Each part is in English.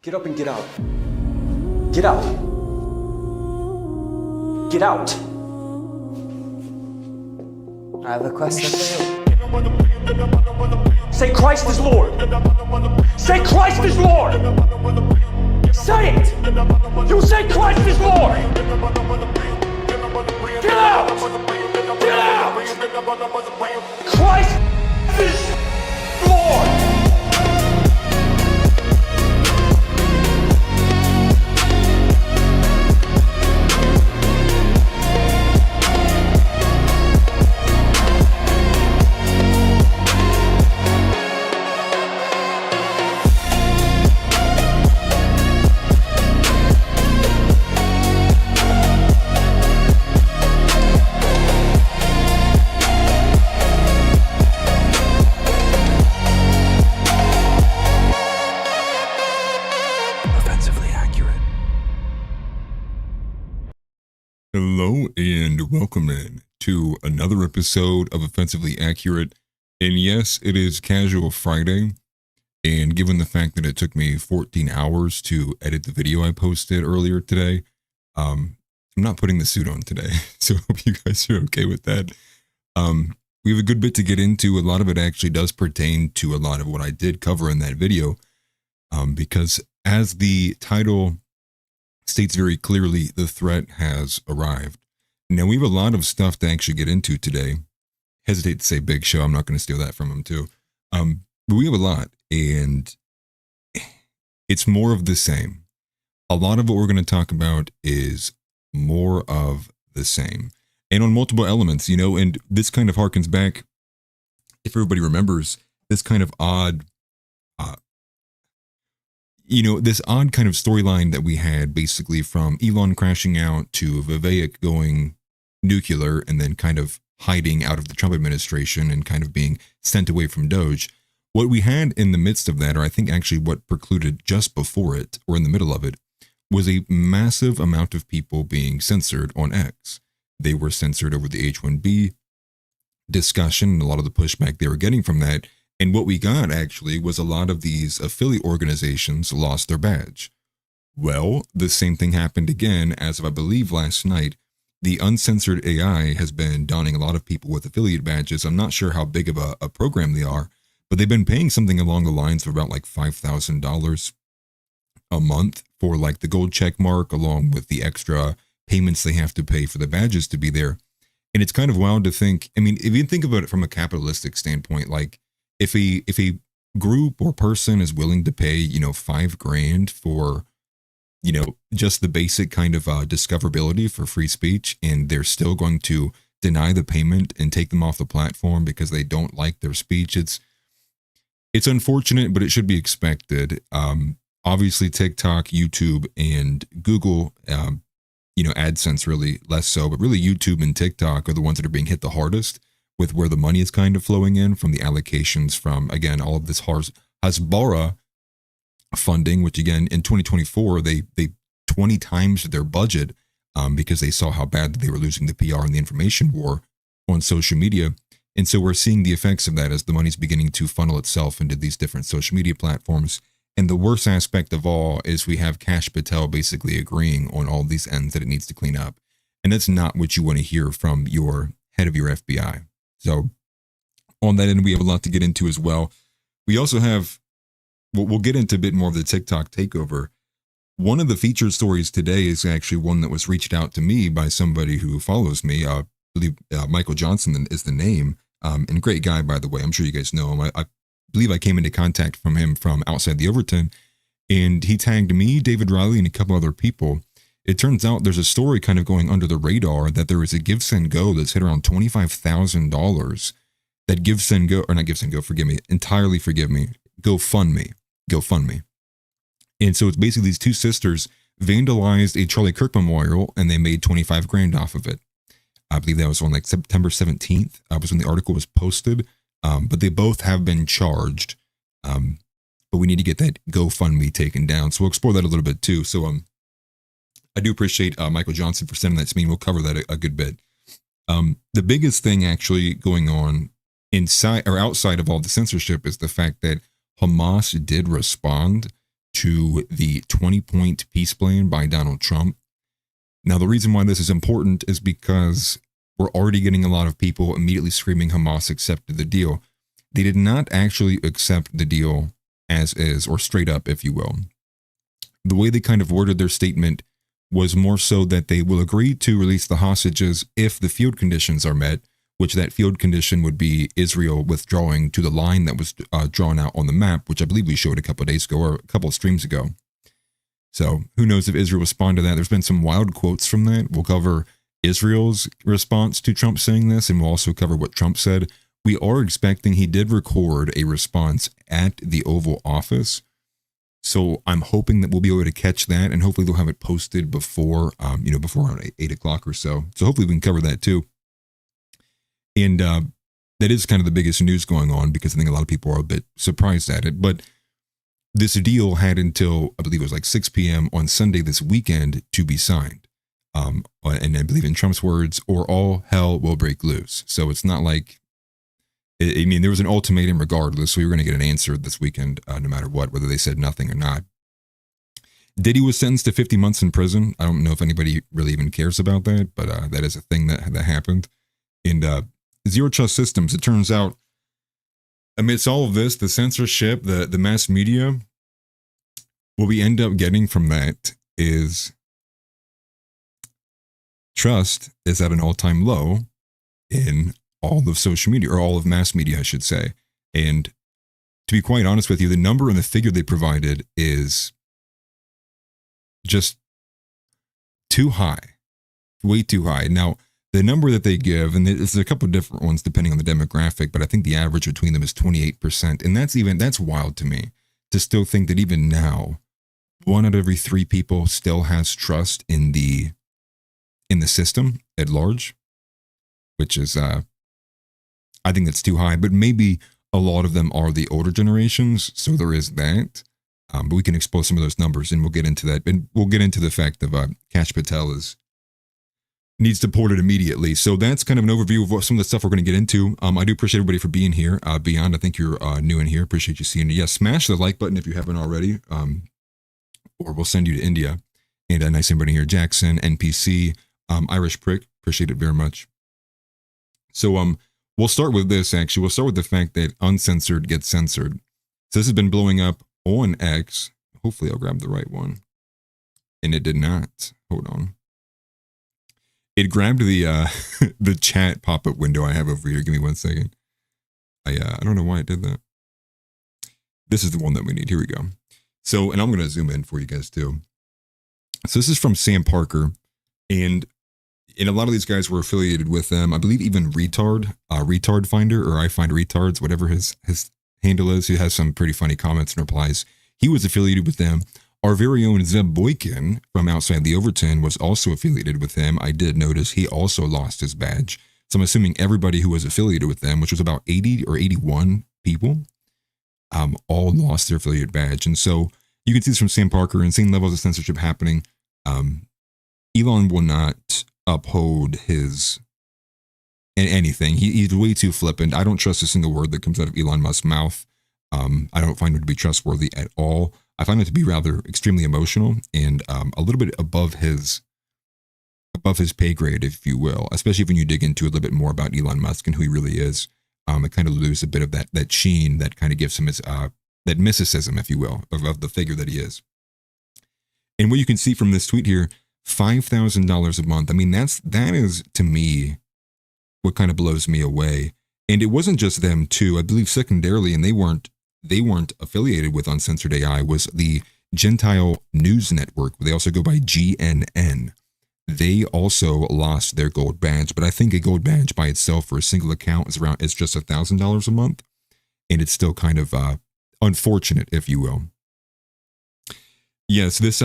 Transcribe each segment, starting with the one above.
Get up and get out. Get out. Get out. I have a question for you. Say Christ is Lord. Say Christ is Lord. Say it. You say Christ is Lord. Get out. Get out. Christ is Lord. Hello and welcome in to another episode of Offensively Accurate. And yes, it is Casual Friday. And given the fact that it took me 14 hours to edit the video I posted earlier today, I'm not putting the suit on today. So I hope you guys are okay with that. We have a good bit to get into. A lot of it actually does pertain to a lot of what I did cover in that video. Because as the title states very clearly, the threat has arrived. Now, we have a lot of stuff to actually get into today. Hesitate to say Big Show. I'm not going to steal that from him, too. But we have a lot, and it's more of the same. A lot of what we're going to talk about is more of the same. And on multiple elements, you know, and this kind of harkens back, if everybody remembers, this kind of odd this odd kind of storyline that we had basically from Elon crashing out to Vivek going nuclear and then kind of hiding out of the Trump administration and kind of being sent away from Doge. What we had in the midst of that, or I think actually what precluded just before it or in the middle of it, was a massive amount of people being censored on X. They were censored over the H-1B discussion and a lot of the pushback they were getting from that. And what we got actually was a lot of these affiliate organizations lost their badge. Well, the same thing happened again as of, I believe, last night. The Uncensored AI has been donning a lot of people with affiliate badges. I'm not sure how big of a program they are, but they've been paying something along the lines of about like $5,000 a month for like the gold check mark, along with the extra payments they have to pay for the badges to be there. And it's kind of wild to think, I mean, if you think about it from a capitalistic standpoint, like, if a group or person is willing to pay, $5,000 for, just the basic kind of discoverability for free speech, and they're still going to deny the payment and take them off the platform because they don't like their speech, it's unfortunate, but it should be expected. Obviously, TikTok, YouTube, and Google, AdSense really less so, but really YouTube and TikTok are the ones that are being hit the hardest with where the money is kind of flowing in from the allocations from, again, all of this Hasbara funding, which again, in 2024, they 20 times their budget because they saw how bad they were losing the PR and the information war on social media. And so we're seeing the effects of that as the money's beginning to funnel itself into these different social media platforms. And the worst aspect of all is we have Kash Patel basically agreeing on all these ends that it needs to clean up. And that's not what you want to hear from your head of your FBI. So on that end, we have a lot to get into as well. We also have, we'll get into a bit more of the TikTok takeover. One of the featured stories today is actually one that was reached out to me by somebody who follows me. I believe Michael Johnson is the name, and great guy, by the way. I'm sure you guys know him. I believe I came into contact from him from outside the Overton, and he tagged me, David Riley, and a couple other people. It turns out there's a story kind of going under the radar that there is a GiveSendGo that's hit around $25,000 that GoFundMe. And so it's basically these two sisters vandalized a Charlie Kirk memorial and they made $25,000 off of it. I believe that was on like September 17th. Was when the article was posted. But they both have been charged. But we need to get that GoFundMe taken down. So we'll explore that a little bit too. So I do appreciate Michael Johnson for sending that to me. We'll cover that a good bit. The biggest thing actually going on inside or outside of all the censorship is the fact that Hamas did respond to the 20-point peace plan by Donald Trump. Now, the reason why this is important is because we're already getting a lot of people immediately screaming Hamas accepted the deal. They did not actually accept the deal as is, or straight up, if you will. The way they kind of worded their statement was more so that they will agree to release the hostages if the field conditions are met, which that field condition would be Israel withdrawing to the line that was drawn out on the map, which I believe we showed a couple of days ago or a couple of streams ago. So who knows if Israel responded to that. There's been some wild quotes from that. We'll cover Israel's response to Trump saying this, and we'll also cover what Trump said. We are expecting, he did record a response at the Oval Office. So I'm hoping that we'll be able to catch that, and hopefully they'll have it posted before, before around 8 o'clock or so. So hopefully we can cover that too. And that is kind of the biggest news going on, because I think a lot of people are a bit surprised at it. But this deal had until, I believe it was like 6 p.m. on Sunday this weekend to be signed. And I believe in Trump's words, or all hell will break loose. So it's not like, I mean, there was an ultimatum regardless. So we were going to get an answer this weekend, no matter what, whether they said nothing or not. Diddy was sentenced to 50 months in prison. I don't know if anybody really even cares about that, but that is a thing that happened. And Zero Trust Systems, it turns out, amidst all of this, the censorship, the mass media, what we end up getting from that is trust is at an all-time low in all of social media, or all of mass media, I should say. And to be quite honest with you, the number and the figure they provided is just too high, way too high. Now, the number that they give, and there's a couple of different ones depending on the demographic, but I think the average between them is 28%. And that's wild to me, to still think that even now, 1 out of every 3 people still has trust in the system at large, which is, I think that's too high. But maybe a lot of them are the older generations, so there is that. But we can explore some of those numbers, and we'll get into that. And we'll get into the fact of Kash Patel needs deported immediately. So that's kind of an overview of some of the stuff we're going to get into. I do appreciate everybody for being here. Beyond, I think you're new in here. Appreciate you seeing it. Yeah, smash the like button if you haven't already, or we'll send you to India. And nice everybody here. Jackson, NPC, Irish Prick. Appreciate it very much. So we'll start with this, actually. We'll start with the fact that uncensored gets censored. So this has been blowing up on X. Hopefully I'll grab the right one. And it did not. Hold on. It grabbed the the chat pop-up window I have over here. Give me 1 second. I don't know why it did that. This is the one that we need. Here we go. So, and I'm going to zoom in for you guys too. So this is from Sam Parker, and a lot of these guys were affiliated with them. I believe even Retard Finder, or I Find Retards, whatever his handle is. He has some pretty funny comments and replies. He was affiliated with them. Our very own Zeb Boykin from Outside the Overton was also affiliated with him. I did notice he also lost his badge. So I'm assuming everybody who was affiliated with them, which was about 80 or 81 people, all lost their affiliate badge. And so you can see this from Sam Parker, insane levels of censorship happening. Elon will not uphold his anything. He's way too flippant. I don't trust a single word that comes out of Elon Musk's mouth. I don't find him to be trustworthy at all. I find him to be rather extremely emotional and a little bit above his pay grade, if you will, especially when you dig into a little bit more about Elon Musk and who he really is. It kind of loses a bit of that sheen that kind of gives him his that mysticism, if you will, of the figure that he is. And what you can see from this tweet here, $5,000 a month. I mean, that is to me what kind of blows me away. And it wasn't just them too. I believe secondarily, and they weren't affiliated with Uncensored AI, was the Gentile News Network. They also go by GNN. They also lost their gold badge, but I think a gold badge by itself for a single account is just $1,000 a month, and it's still kind of unfortunate, if you will. Yes, this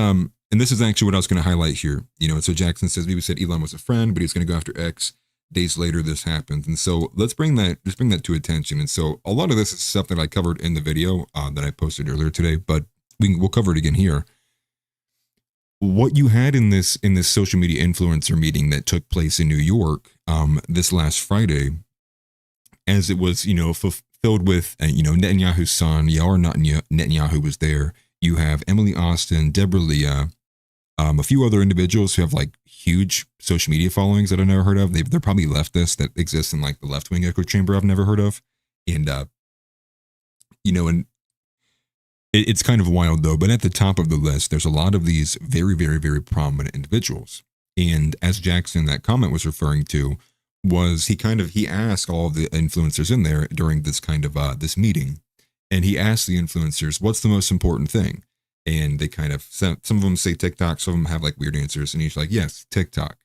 and this is actually what I was going to highlight here. So Jackson says we said Elon was a friend, but he's going to go after X. Days later, this happens, and so let's bring that to attention. And so a lot of this is stuff that I covered in the video that I posted earlier today, but we'll cover it again here. What you had in this social media influencer meeting that took place in New York this last Friday, as it was filled with Netanyahu's son Yair Netanyahu was there, You have Emily Austin, Deborah Leah, a few other individuals who have like huge social media followings that I've never heard of. They're probably leftists that exist in like the left wing echo chamber I've never heard of. And, and it's kind of wild though, but at the top of the list, there's a lot of these very, very, very prominent individuals. And as Jackson, that comment was referring to, was he asked all of the influencers in there during this kind of this meeting, and he asked the influencers, what's the most important thing? And they kind of, some of them say TikTok, some of them have like weird answers, and he's like, yes, TikTok.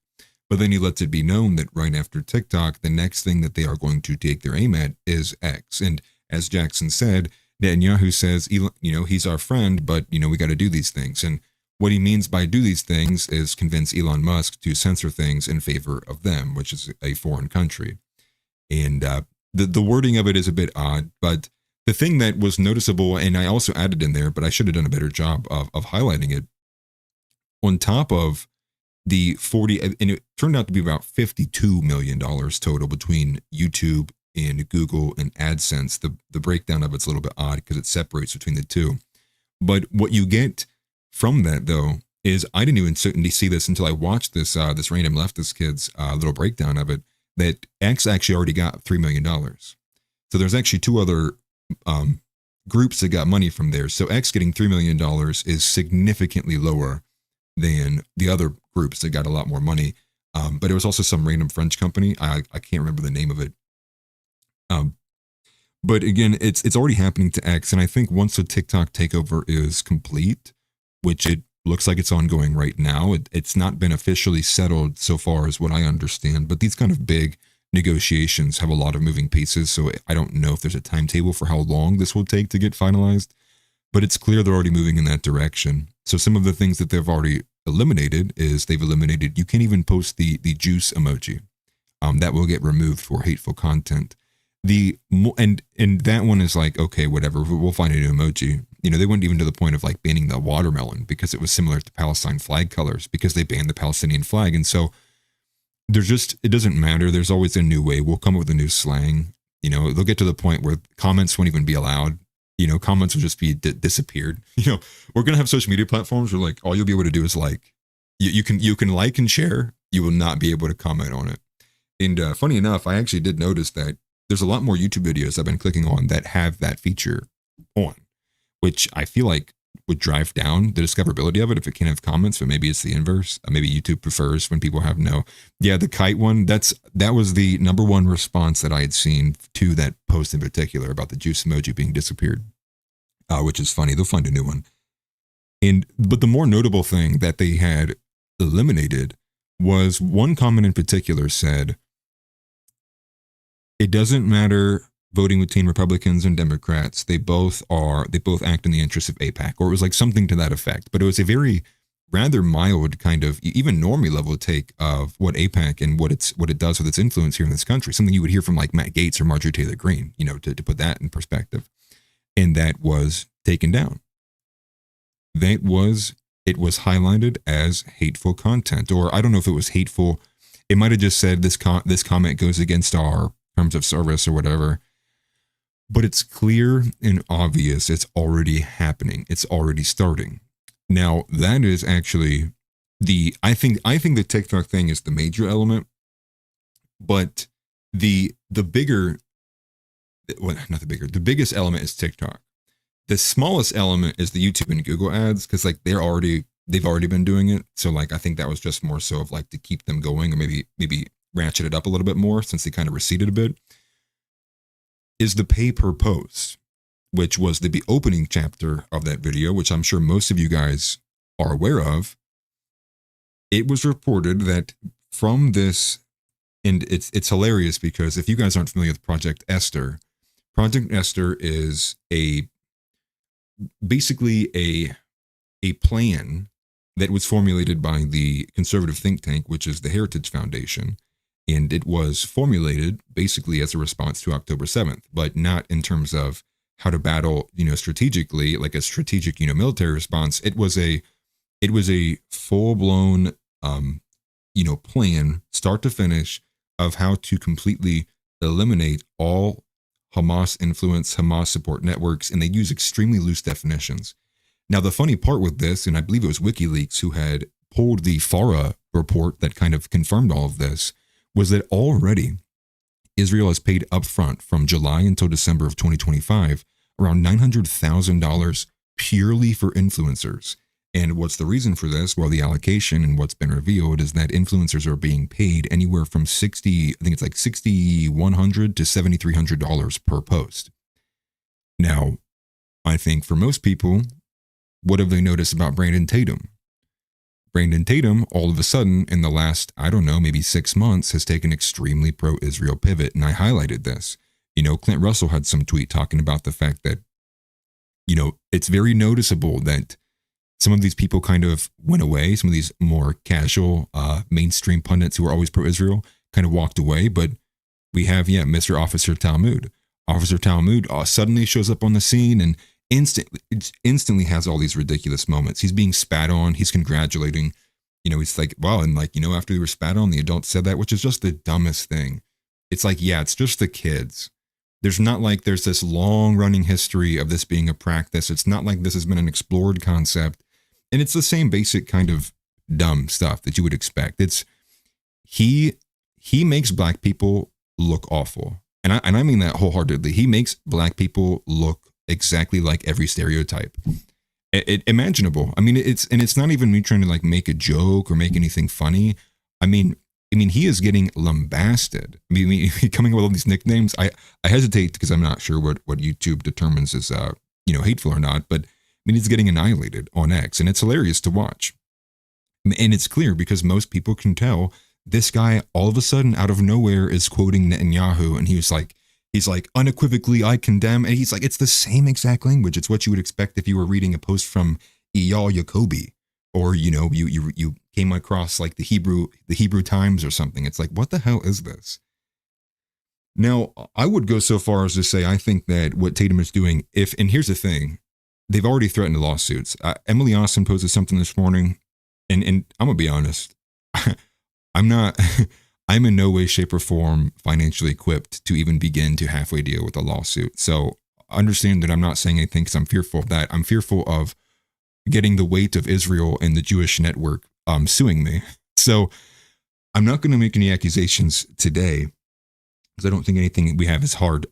But then he lets it be known that right after TikTok, the next thing that they are going to take their aim at is X. And as Jackson said, Netanyahu says, he's our friend, but we got to do these things. And what he means by do these things is convince Elon Musk to censor things in favor of them, which is a foreign country. And the wording of it is a bit odd, but the thing that was noticeable, and I also added in there, but I should have done a better job of highlighting it, on top of the 40, and it turned out to be about $52 million total between YouTube and Google and AdSense. The breakdown of it's a little bit odd because it separates between the two. But what you get from that, though, is I didn't even certainly see this until I watched this random leftist kid's little breakdown of it, that X actually already got $3 million. So there's actually two other groups that got money from there. So X getting $3 million is significantly lower than the other groups that got a lot more money. But it was also some random French company. I can't remember the name of it. But again, it's already happening to X. And I think once the TikTok takeover is complete, which it looks like it's ongoing right now, it's not been officially settled so far as what I understand. But these kind of big negotiations have a lot of moving pieces. So I don't know if there's a timetable for how long this will take to get finalized. But it's clear they're already moving in that direction. So some of the things that they've already eliminated is you can't even post the juice emoji. That will get removed for hateful content. And that one is like, okay, whatever, we'll find a new emoji. They went even to the point of like banning the watermelon because it was similar to Palestine flag colors, because they banned the Palestinian flag. And so it doesn't matter. There's always a new way. We'll come up with a new slang. They'll get to the point where comments won't even be allowed. Comments will just be disappeared. We're going to have social media platforms where like all you'll be able to do is like, you can like and share. You will not be able to comment on it. And funny enough, I actually did notice that there's a lot more YouTube videos I've been clicking on that have that feature on, which I feel like would drive down the discoverability of it if it can't have comments, but maybe it's the inverse. Maybe YouTube prefers when people have no. Yeah, the kite one, that was the number one response that I had seen to that post in particular about the juice emoji being disappeared, which is funny. They'll find a new one. But the more notable thing that they had eliminated was one comment in particular said, it doesn't matter voting between Republicans and Democrats. They both act in the interest of AIPAC, or it was like something to that effect. But it was a very rather mild kind of even normie level take of what AIPAC and what it does with its influence here in this country. Something you would hear from like Matt Gaetz or Marjorie Taylor Greene, to put that in perspective. And that was taken down. It was highlighted as hateful content, or I don't know if it was hateful. It might have just said this comment goes against our terms of service or whatever. But it's clear and obvious it's already happening. It's already starting. Now, that is actually I think the TikTok thing is the major element, but the biggest element is TikTok. The smallest element is the YouTube and Google ads, because like they've already been doing it. So like I think that was just more so of like to keep them going, or maybe ratchet it up a little bit more since they kind of receded a bit. Is the pay per post, which was the opening chapter of that video, which I'm sure most of you guys are aware of. It was reported that from this, and it's hilarious because if you guys aren't familiar with Project Esther is basically a plan that was formulated by the conservative think tank, which is the Heritage Foundation. And it was formulated basically as a response to October 7th, but not in terms of how to battle, strategically, like a strategic, military response. It was a full-blown, plan, start to finish, of how to completely eliminate all Hamas influence, Hamas support networks, and they use extremely loose definitions. Now, the funny part with this, and I believe it was WikiLeaks who had pulled the FARA report that kind of confirmed all of this, was that already Israel has paid upfront from July until December of 2025 around $900,000 purely for influencers. And what's the reason for this? Well, the allocation and what's been revealed is that influencers are being paid anywhere from $6,100 to $7,300 per post. Now, I think for most people, what have they noticed about Brandon Tatum? Brandon Tatum, all of a sudden, in the last, I don't know, maybe 6 months, has taken extremely pro-Israel pivot, and I highlighted this. Clint Russell had some tweet talking about the fact that, it's very noticeable that some of these people kind of went away. Some of these more casual, mainstream pundits who are always pro-Israel kind of walked away. But we have, Mr. Officer Talmud. Officer Talmud suddenly shows up on the scene and instantly has all these ridiculous moments. He's being spat on. He's congratulating. He's like, wow. And after they were spat on, the adults said that, which is just the dumbest thing. It's like, it's just the kids. There's not like there's this long running history of this being a practice. It's not like this has been an explored concept. And it's the same basic kind of dumb stuff that you would expect. It's he makes black people look awful. And I mean that wholeheartedly. He makes black people look exactly like every stereotype imaginable. I mean, it's not even me trying to make a joke or make anything funny. I mean, he is getting lambasted. I mean, coming up with all these nicknames. I hesitate because I'm not sure what YouTube determines as hateful or not. But he's getting annihilated on X, and it's hilarious to watch. And it's clear because most people can tell this guy all of a sudden out of nowhere is quoting Netanyahu, and he's like unequivocally, I condemn. And he's like, it's the same exact language. It's what you would expect if you were reading a post from Eyal Yacobi, or you came across the Hebrew Times or something. It's like, what the hell is this? Now, I would go so far as to say I think that what Tatum is doing, and here's the thing, they've already threatened lawsuits. Emily Austin posted something this morning, and I'm gonna be honest, I'm in no way, shape, or form financially equipped to even begin to halfway deal with a lawsuit. So understand that I'm not saying anything because I'm fearful of that. I'm fearful of getting the weight of Israel and the Jewish network suing me. So I'm not going to make any accusations today because I don't think anything we have is hard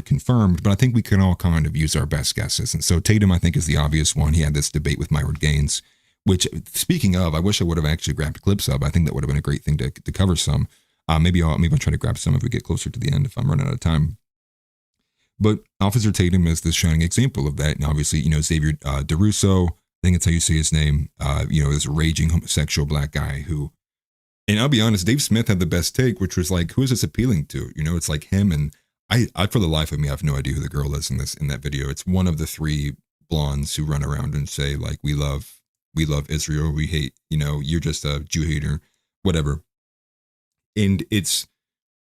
confirmed, but I think we can all kind of use our best guesses. And so Tatum, I think, is the obvious one. He had this debate with Myron Gaines, which, speaking of, I wish I would have actually grabbed clips of. I think that would have been a great thing to cover some. Maybe I'll try to grab some if we get closer to the end, if I'm running out of time. But Officer Tatum is this shining example of that. And obviously, Xavier DeRusso, I think that's how you say his name, this raging homosexual black guy who, and I'll be honest, Dave Smith had the best take, which was like, who is this appealing to? It's like him, and I for the life of me, I have no idea who the girl is in that video. It's one of the three blondes who run around and say, we love Israel, we hate, you're just a Jew hater, whatever. And it's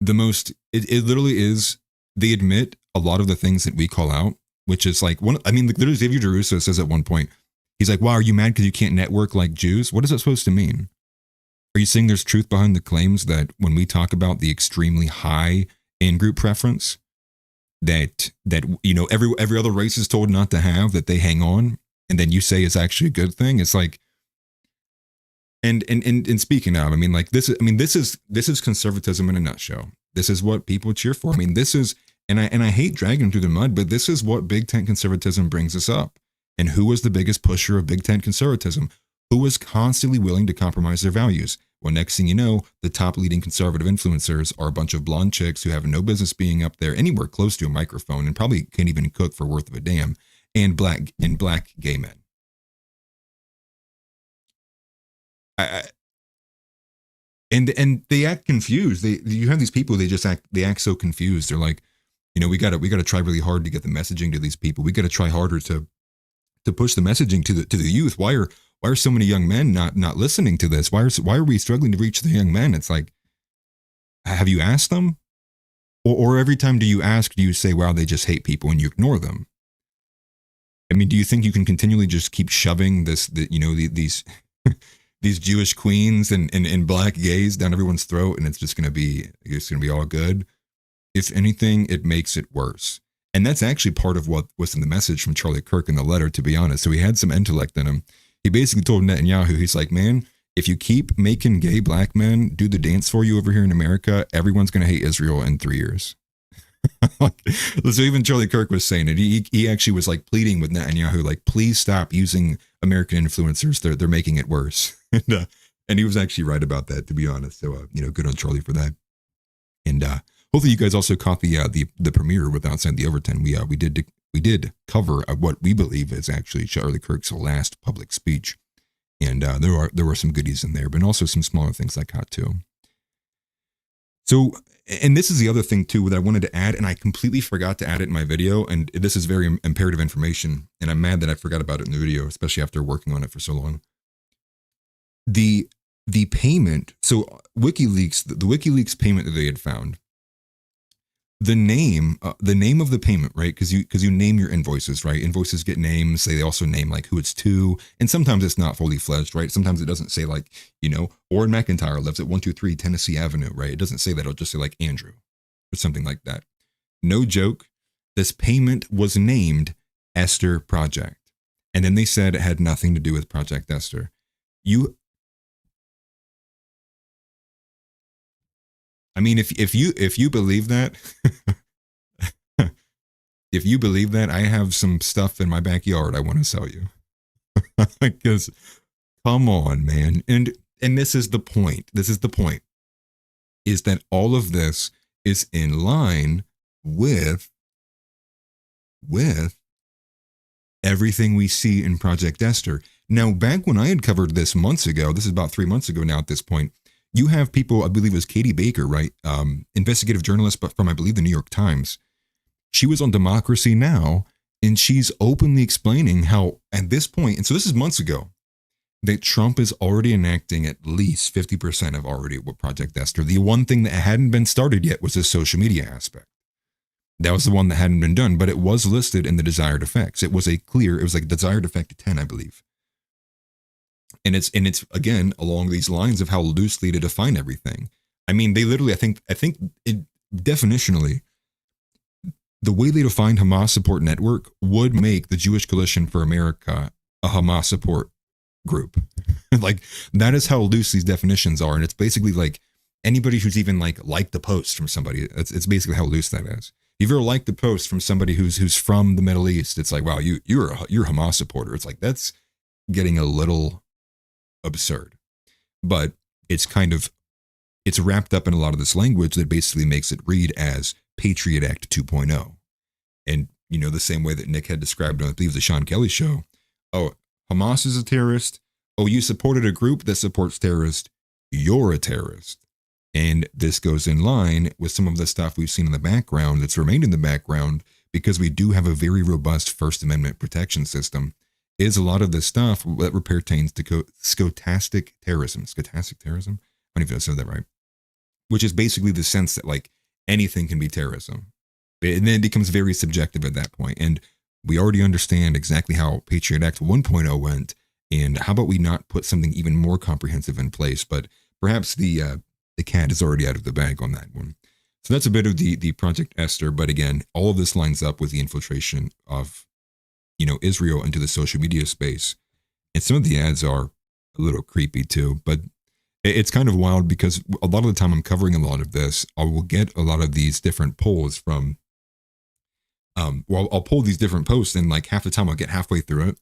the most, it literally is, they admit a lot of the things that we call out, which is literally Xavier DeRusso says at one point, he's like, wow, are you mad because you can't network like Jews? What is that supposed to mean? Are you saying there's truth behind the claims that when we talk about the extremely high in-group preference that every other race is told not to have, that they hang on, and then you say it's actually a good thing? It's like, and speaking of, this is conservatism in a nutshell. This is what people cheer for. This is, and I hate dragging them through the mud, but this is what Big Tent conservatism brings us up. And who was the biggest pusher of Big Tent conservatism? Who was constantly willing to compromise their values? Well, next thing you know, the top leading conservative influencers are a bunch of blonde chicks who have no business being up there anywhere close to a microphone and probably can't even cook for worth of a damn, and black gay men. And they act confused. You have these people, they act so confused. They're like, we gotta try really hard to get the messaging to these people. We gotta try harder to push the messaging to the youth. Why are so many young men not listening to this? Why are we struggling to reach the young men? It's like, have you asked them? Or every time do you ask, do you say, wow, they just hate people, and you ignore them? Do you think you can continually just keep shoving these these Jewish queens and black gays down everyone's throat, and it's going to be all good? If anything, it makes it worse. And that's actually part of what was in the message from Charlie Kirk in the letter, to be honest. So he had some intellect in him. He basically told Netanyahu, he's like, man, if you keep making gay black men do the dance for you over here in America, everyone's going to hate Israel in 3 years. So even Charlie Kirk was saying it. He actually was like pleading with Netanyahu, like, please stop using American influencers. They're making it worse. And he was actually right about that, to be honest. So, good on Charlie for that. And hopefully you guys also caught the premiere with Outside the Overton. We did cover what we believe is actually Charlie Kirk's last public speech. And there were some goodies in there, but also some smaller things I caught too. So, and this is the other thing too that I wanted to add, and I completely forgot to add it in my video. And this is very imperative information, and I'm mad that I forgot about it in the video, especially after working on it for so long. The payment, so WikiLeaks, the WikiLeaks payment that they had found, the name of the payment, right? Because you name your invoices, right? Invoices get names. They also name like who it's to, and sometimes it's not fully fledged, right? Sometimes it doesn't say like, Orrin McIntyre lives at 123 Tennessee Avenue, right? It doesn't say that. It'll just say like Andrew or something like that. No joke. This payment was named Esther Project, and then they said it had nothing to do with Project Esther. I mean, if you believe that, if you believe that, I have some stuff in my backyard I want to sell you. Because, come on, man. And this is the point. This is the point. Is that all of this is in line with everything we see in Project Esther. Now, back when I had covered this months ago, this is about 3 months ago now at this point, you have people, I believe it was Katie Baker, right? Investigative journalist, but from, I believe, the New York Times. She was on Democracy Now! And she's openly explaining how, at this point, and so this is months ago, that Trump is already enacting at least 50% of already what Project Esther. The one thing that hadn't been started yet was the social media aspect. That was the one that hadn't been done, but it was listed in the desired effects. It was like desired effect 10, I believe. And it's again along these lines of how loosely to define everything. I mean, they literally, I think it definitionally, the way they defined Hamas support network would make the Jewish Coalition for America a Hamas support group. Like, that is how loose these definitions are. And it's basically like anybody who's even liked the post from somebody. It's basically how loose that is. If you ever liked the post from somebody who's from the Middle East, it's like, wow, you're a Hamas supporter. It's like, that's getting a little absurd, but it's wrapped up in a lot of this language that basically makes it read as Patriot Act 2.0. And, the same way that Nick had described on, I believe, the Sean Kelly show. Oh, Hamas is a terrorist. Oh, you supported a group that supports terrorists. You're a terrorist. And this goes in line with some of the stuff we've seen in the background that's remained in the background because we do have a very robust First Amendment protection system. Is a lot of this stuff that pertains to stochastic terrorism. Stochastic terrorism? I don't even know if I said that right. Which is basically the sense that anything can be terrorism. And then it becomes very subjective at that point. And we already understand exactly how Patriot Act 1.0 went. And how about we not put something even more comprehensive in place? But perhaps the cat is already out of the bag on that one. So that's a bit of the Project Esther. But again, all of this lines up with the infiltration of Israel into the social media space. And some of the ads are a little creepy too, but it's kind of wild because a lot of the time I'm covering a lot of this, I will get a lot of these different polls from, I'll pull these different posts and half the time I'll get halfway through it.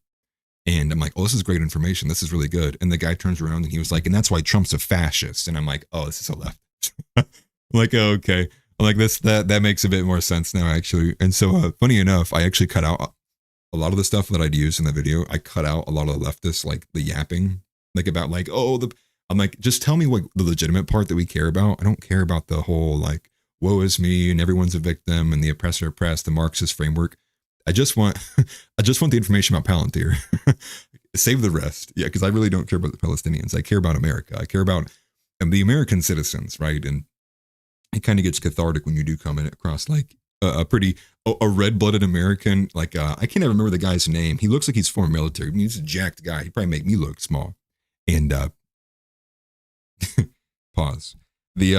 And I'm like, oh, this is great information. This is really good. And the guy turns around and he was like, and that's why Trump's a fascist. And I'm like, oh, this is a leftist. I'm like, oh, okay. I'm like, that makes a bit more sense now, actually. And so funny enough, I actually cut out a lot of the stuff that I'd use in the video. I cut out a lot of the leftists, the yapping, about I'm like, just tell me what the legitimate part that we care about. I don't care about the whole woe is me and everyone's a victim and the oppressor oppressed, the Marxist framework. I just want the information about Palantir. Save the rest. Yeah, because I really don't care about the Palestinians. I care about America. I care about the American citizens, right? And it kind of gets cathartic when you do come in across a red-blooded American, I can't even remember the guy's name. He looks like he's former military. I mean, he's a jacked guy. He'd probably make me look small. And pause. He's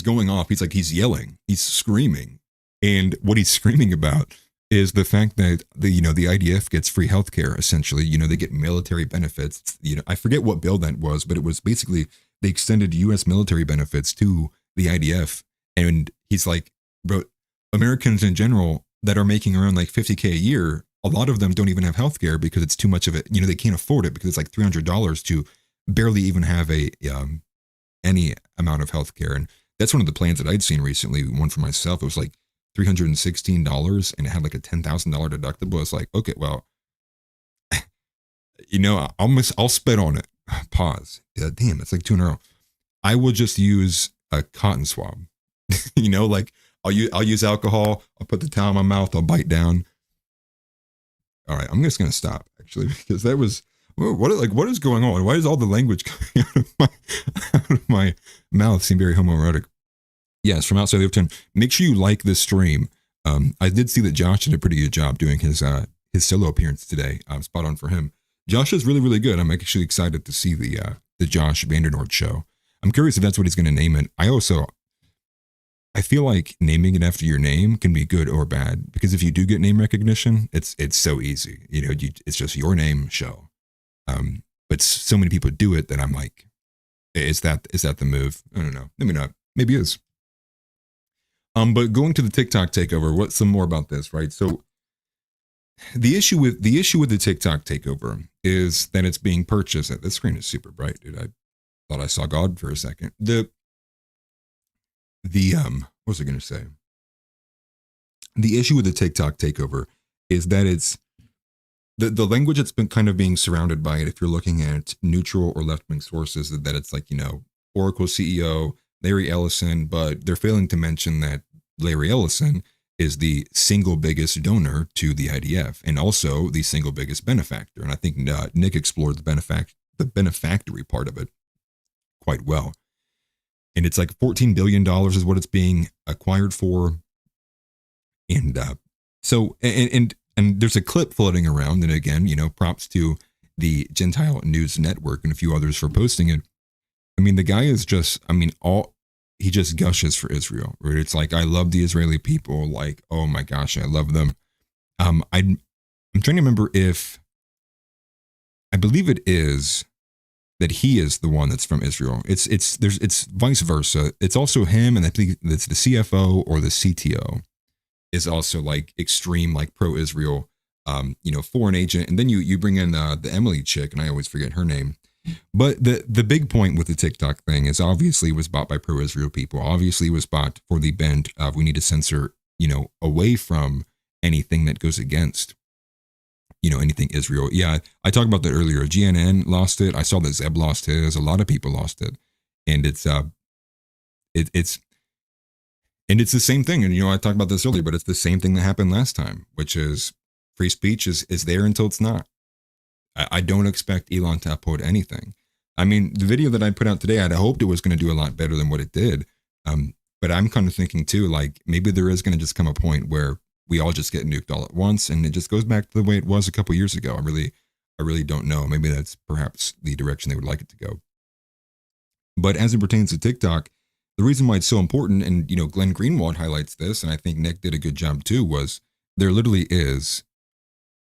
going off. He's yelling. He's screaming. And what he's screaming about is the fact that the IDF gets free healthcare. Essentially, they get military benefits. I forget what bill that was, but it was basically they extended U.S. military benefits to the IDF. And he's like, bro, Americans in general that are making around like $50K a year, a lot of them don't even have healthcare because it's too much of it. They can't afford it because it's like $300 to barely even have any amount of healthcare. And that's one of the plans that I'd seen recently. One for myself, it was like $316 and it had like a $10,000 deductible. It's like, okay, well, I'll spit on it. Pause. Yeah, damn, it's like $200. I will just use a cotton swab. Like I'll use alcohol. I'll put the towel in my mouth. I'll bite down. All right, I'm just gonna stop actually because that was what is going on? Why is all the language coming out of my mouth seem very homoerotic? Yes, from outside the Overton. Make sure you like this stream. I did see that Josh did a pretty good job doing his solo appearance today. Spot on for him. Josh is really, really good. I'm actually excited to see the Josh Vandernord show. I'm curious if that's what he's going to name it. I feel like naming it after your name can be good or bad because if you do get name recognition, it's so easy. It's just your name show. But so many people do it that I'm like, is that the move? I don't know. Maybe not. Maybe it is. But going to the TikTok takeover, what's some more about this, right? So the issue with the TikTok takeover is that it's being purchased. The screen is super bright, dude. I thought I saw God for a second. What was I going to say? The issue with the TikTok takeover is that it's the language that's been kind of being surrounded by it. If you're looking at neutral or left-wing sources, that it's like, Oracle CEO Larry Ellison, but they're failing to mention that Larry Ellison is the single biggest donor to the IDF and also the single biggest benefactor. And I think Nick explored the benefactory part of it quite well. And it's like $14 billion is what it's being acquired for. And so there's a clip floating around. And again, props to the Gentile News Network and a few others for posting it. I mean, the guy is just, he just gushes for Israel, right? It's like, I love the Israeli people. Like, oh my gosh, I love them. I'm trying to remember I believe it is that he is the one that's from Israel. It's vice versa. It's also him. And I think it's the CFO or the CTO is also like extreme, like pro-Israel, foreign agent. And then you bring in the Emily chick, and I always forget her name. But the big point with the TikTok thing is obviously it was bought by pro-Israel people. Obviously it was bought for the bent of we need to censor, away from anything that goes against, anything Israel. Yeah, I talked about that earlier. GNN lost it. I saw that Zeb lost his. A lot of people lost it. And it's the same thing. And, I talked about this earlier, but it's the same thing that happened last time, which is free speech is there until it's not. I don't expect Elon to uphold anything. I mean, the video that I put out today, I'd hoped it was going to do a lot better than what it did. But I'm kind of thinking too, like maybe there is going to just come a point where we all just get nuked all at once, and it just goes back to the way it was a couple years ago. I really don't know. Maybe that's perhaps the direction they would like it to go. But as it pertains to TikTok, the reason why it's so important, and Glenn Greenwald highlights this, and I think Nick did a good job too, was there literally is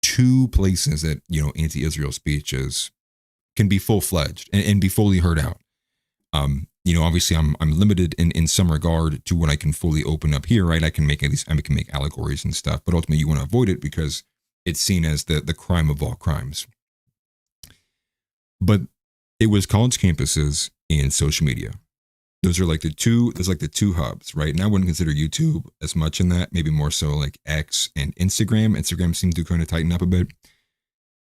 two places that anti-Israel speeches can be full-fledged and be fully heard out. Obviously I'm limited in some regard to what I can fully open up here, right? I can make allegories and stuff, but ultimately you want to avoid it because it's seen as the crime of all crimes. But it was college campuses and social media. Those are like the two hubs, right? And I wouldn't consider YouTube as much in that, maybe more so like X and Instagram. Instagram seemed to kind of tighten up a bit,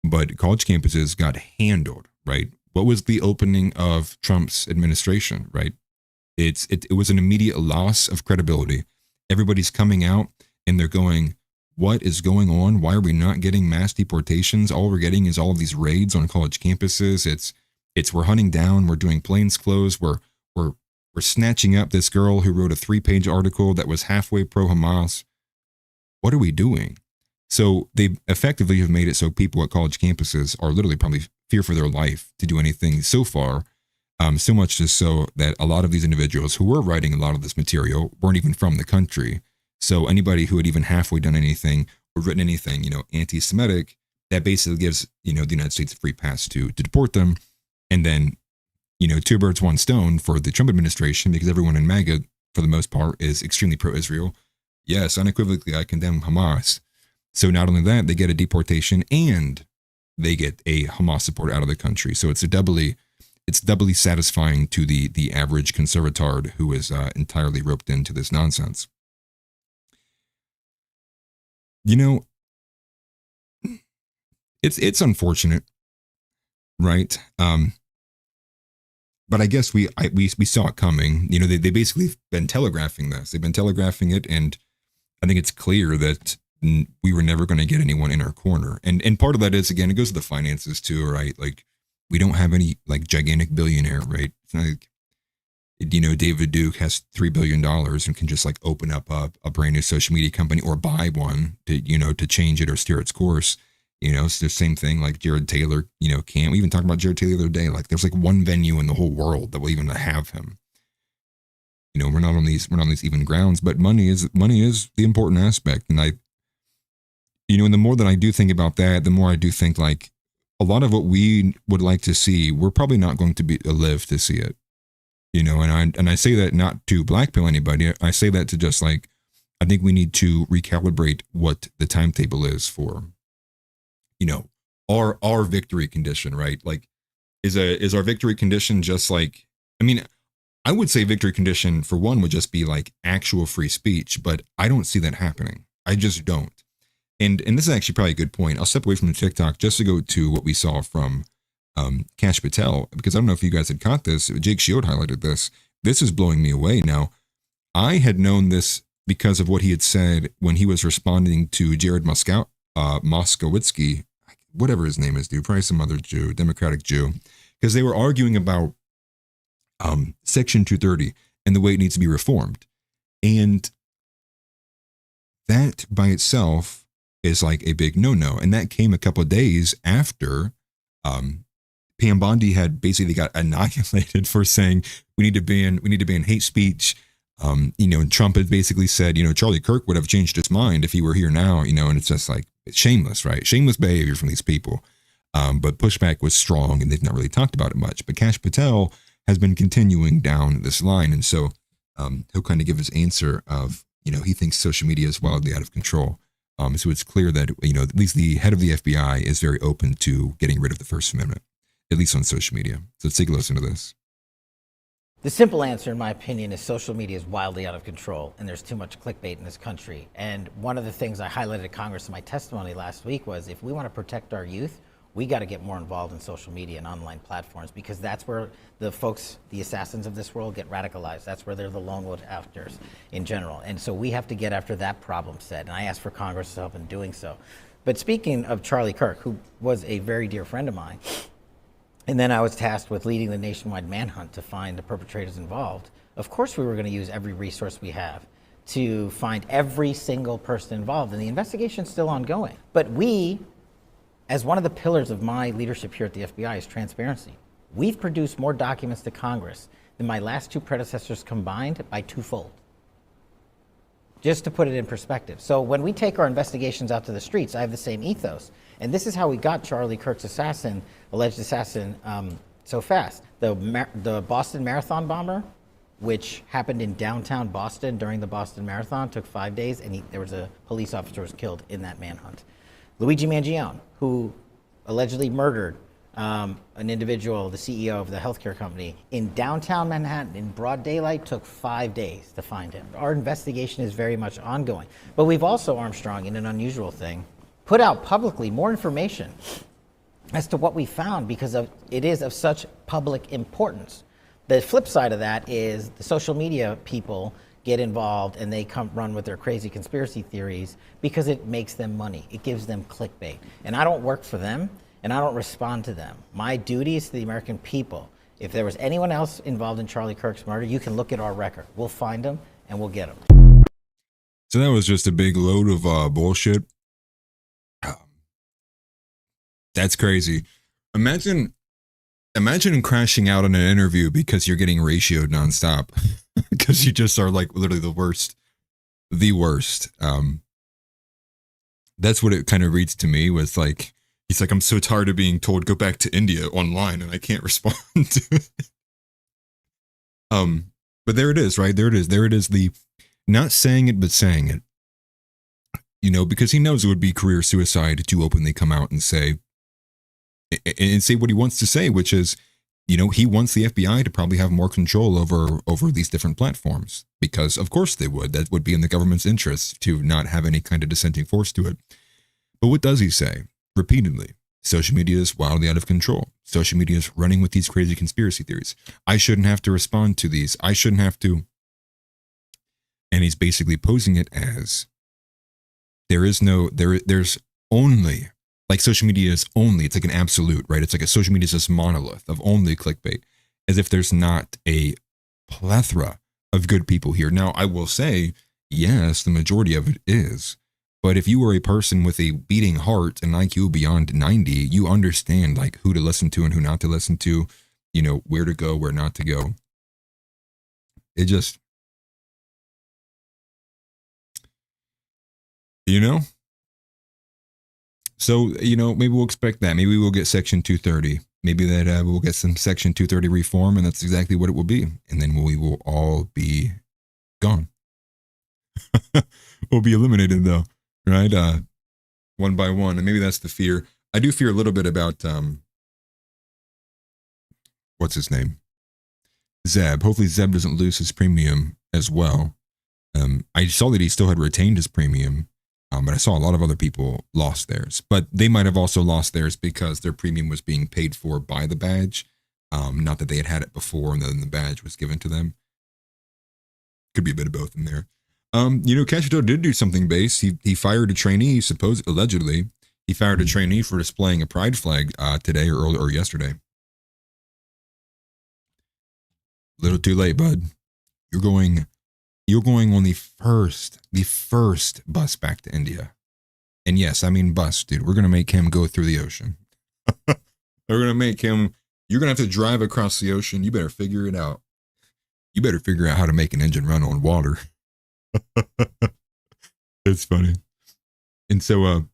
but college campuses got handled, right? What was the opening of Trump's administration, right? It was an immediate loss of credibility. Everybody's coming out and they're going, what is going on? Why are we not getting mass deportations? All we're getting is all of these raids on college campuses. It's we're hunting down, we're doing plainclothes, we're snatching up this girl who wrote a 3-page article that was halfway pro-Hamas. What are we doing? So they effectively have made it so people at college campuses are literally probably fear for their life to do anything so far. So much just so that a lot of these individuals who were writing a lot of this material weren't even from the country. So anybody who had even halfway done anything or written anything, anti-Semitic, that basically gives, the United States a free pass to deport them. And then, two birds, one stone for the Trump administration, because everyone in MAGA, for the most part, is extremely pro-Israel. Yes, unequivocally, I condemn Hamas. So not only that, they get a deportation and they get a Hamas supporter out of the country. So it's doubly satisfying to the average conservatard who is entirely roped into this nonsense. It's unfortunate, right? But I guess we saw it coming. They basically been telegraphing this. They've been telegraphing it, and I think it's clear that we were never going to get anyone in our corner. And part of that is, again, it goes to the finances too, right? Like, we don't have any like gigantic billionaire, right? It's not like, David Duke has $3 billion and can just like open up a brand new social media company or buy one to change it or steer its course. It's the same thing like Jared Taylor, can't. We even talked about Jared Taylor the other day. Like, there's like one venue in the whole world that will even have him. We're not on these even grounds, but money is the important aspect. And and the more that I do think about that, the more I do think like a lot of what we would like to see, we're probably not going to live to see it. And I say that not to blackpill anybody. I say that to just like, I think we need to recalibrate what the timetable is for, our victory condition, right? Like, is our victory condition just like, I would say victory condition for one would just be like actual free speech, but I don't see that happening. I just don't. And this is actually probably a good point. I'll step away from the TikTok just to go to what we saw from Kash Patel, because I don't know if you guys had caught this. Jake Shield highlighted this. This is blowing me away. Now, I had known this because of what he had said when he was responding to Jared Moskowitsky, whatever his name is, dude, probably some other Jew, Democratic Jew, because they were arguing about Section 230 and the way it needs to be reformed. And that by itself is like a big no-no. And that came a couple of days after Pam Bondi had basically got annihilated for saying we need to ban hate speech. And Trump had basically said, Charlie Kirk would have changed his mind if he were here now, and it's just like, it's shameless, right? Shameless behavior from these people. But pushback was strong and they've not really talked about it much. But Kash Patel has been continuing down this line. And so he'll kind of give his answer of, he thinks social media is wildly out of control. So it's clear that, at least the head of the FBI is very open to getting rid of the First Amendment, at least on social media. So let's take a listen to this. The simple answer, in my opinion, is social media is wildly out of control and there's too much clickbait in this country. And one of the things I highlighted at Congress in my testimony last week was if we want to protect our youth, we got to get more involved in social media and online platforms, because that's where the folks, the assassins of this world, get radicalized. That's where they're the lone wolf actors in general. And so we have to get after that problem set. And I asked for Congress' help in doing so. But speaking of Charlie Kirk, who was a very dear friend of mine, and then I was tasked with leading the nationwide manhunt to find the perpetrators involved, of course we were going to use every resource we have to find every single person involved. And the investigation's still ongoing. But we, as one of the pillars of my leadership here at the FBI, is transparency. We've produced more documents to Congress than my last two predecessors combined by twofold. Just to put it in perspective. So when we take our investigations out to the streets, I have the same ethos. And this is how we got Charlie Kirk's alleged assassin, so fast. The Boston Marathon bomber, which happened in downtown Boston during the Boston Marathon, took 5 days, and there was a police officer who was killed in that manhunt. Luigi Mangione, who allegedly murdered an individual, the CEO of the healthcare company, in downtown Manhattan in broad daylight, took 5 days to find him. Our investigation is very much ongoing. But we've also, Armstrong, in an unusual thing, put out publicly more information as to what we found, because it is of such public importance. The flip side of that is the social media people get involved and they come run with their crazy conspiracy theories because it makes them money. It gives them clickbait. And I don't work for them and I don't respond to them. My duty is to the American people. If there was anyone else involved in Charlie Kirk's murder, you can look at our record. We'll find them and we'll get them. So that was just a big load of bullshit. That's crazy. Imagine crashing out on an interview because you're getting ratioed nonstop because you just are like literally the worst the worst. That's what it kind of reads to me, was like, he's like, I'm so tired of being told go back to India online and I can't respond to it. But there it is, right? There it is. There it is, the not saying it, but saying it. You know, because he knows it would be career suicide to openly come out and say what he wants to say, which is, you know, he wants the FBI to probably have more control over these different platforms, because of course they would. That would be in the government's interest to not have any kind of dissenting force to it. But what does he say? Repeatedly, social media is wildly out of control. Social media is running with these crazy conspiracy theories. I shouldn't have to respond to these. I shouldn't have to. And he's basically posing it as there's only, like, social media is only, it's like an absolute, right? It's like a social media is this monolith of only clickbait, as if there's not a plethora of good people here. Now, I will say, yes, the majority of it is. But if you are a person with a beating heart and IQ beyond 90, you understand, like, who to listen to and who not to listen to, you know, where to go, where not to go. It just, you know? So, you know, maybe we'll expect that. Maybe we'll get Section 230. Maybe that we'll get some Section 230 reform, and that's exactly what it will be. And then we will all be gone. We'll be eliminated, though, right? One by one. And maybe that's the fear. I do fear a little bit about, what's his name? Zeb. Hopefully Zeb doesn't lose his premium as well. I saw that he still had retained his premium. But I saw a lot of other people lost theirs. But they might have also lost theirs because their premium was being paid for by the badge. Not that they had it before and then the badge was given to them. Could be a bit of both in there. You know, Cashito did do something base. He fired a trainee, allegedly. He fired a trainee for displaying a pride flag today or yesterday. A little too late, bud. You're going on the first bus back to India. And yes, I mean bus, dude. We're going to make him go through the ocean. We're going to make him, you're going to have to drive across the ocean. You better figure it out. You better figure out how to make an engine run on water. It's funny. And so,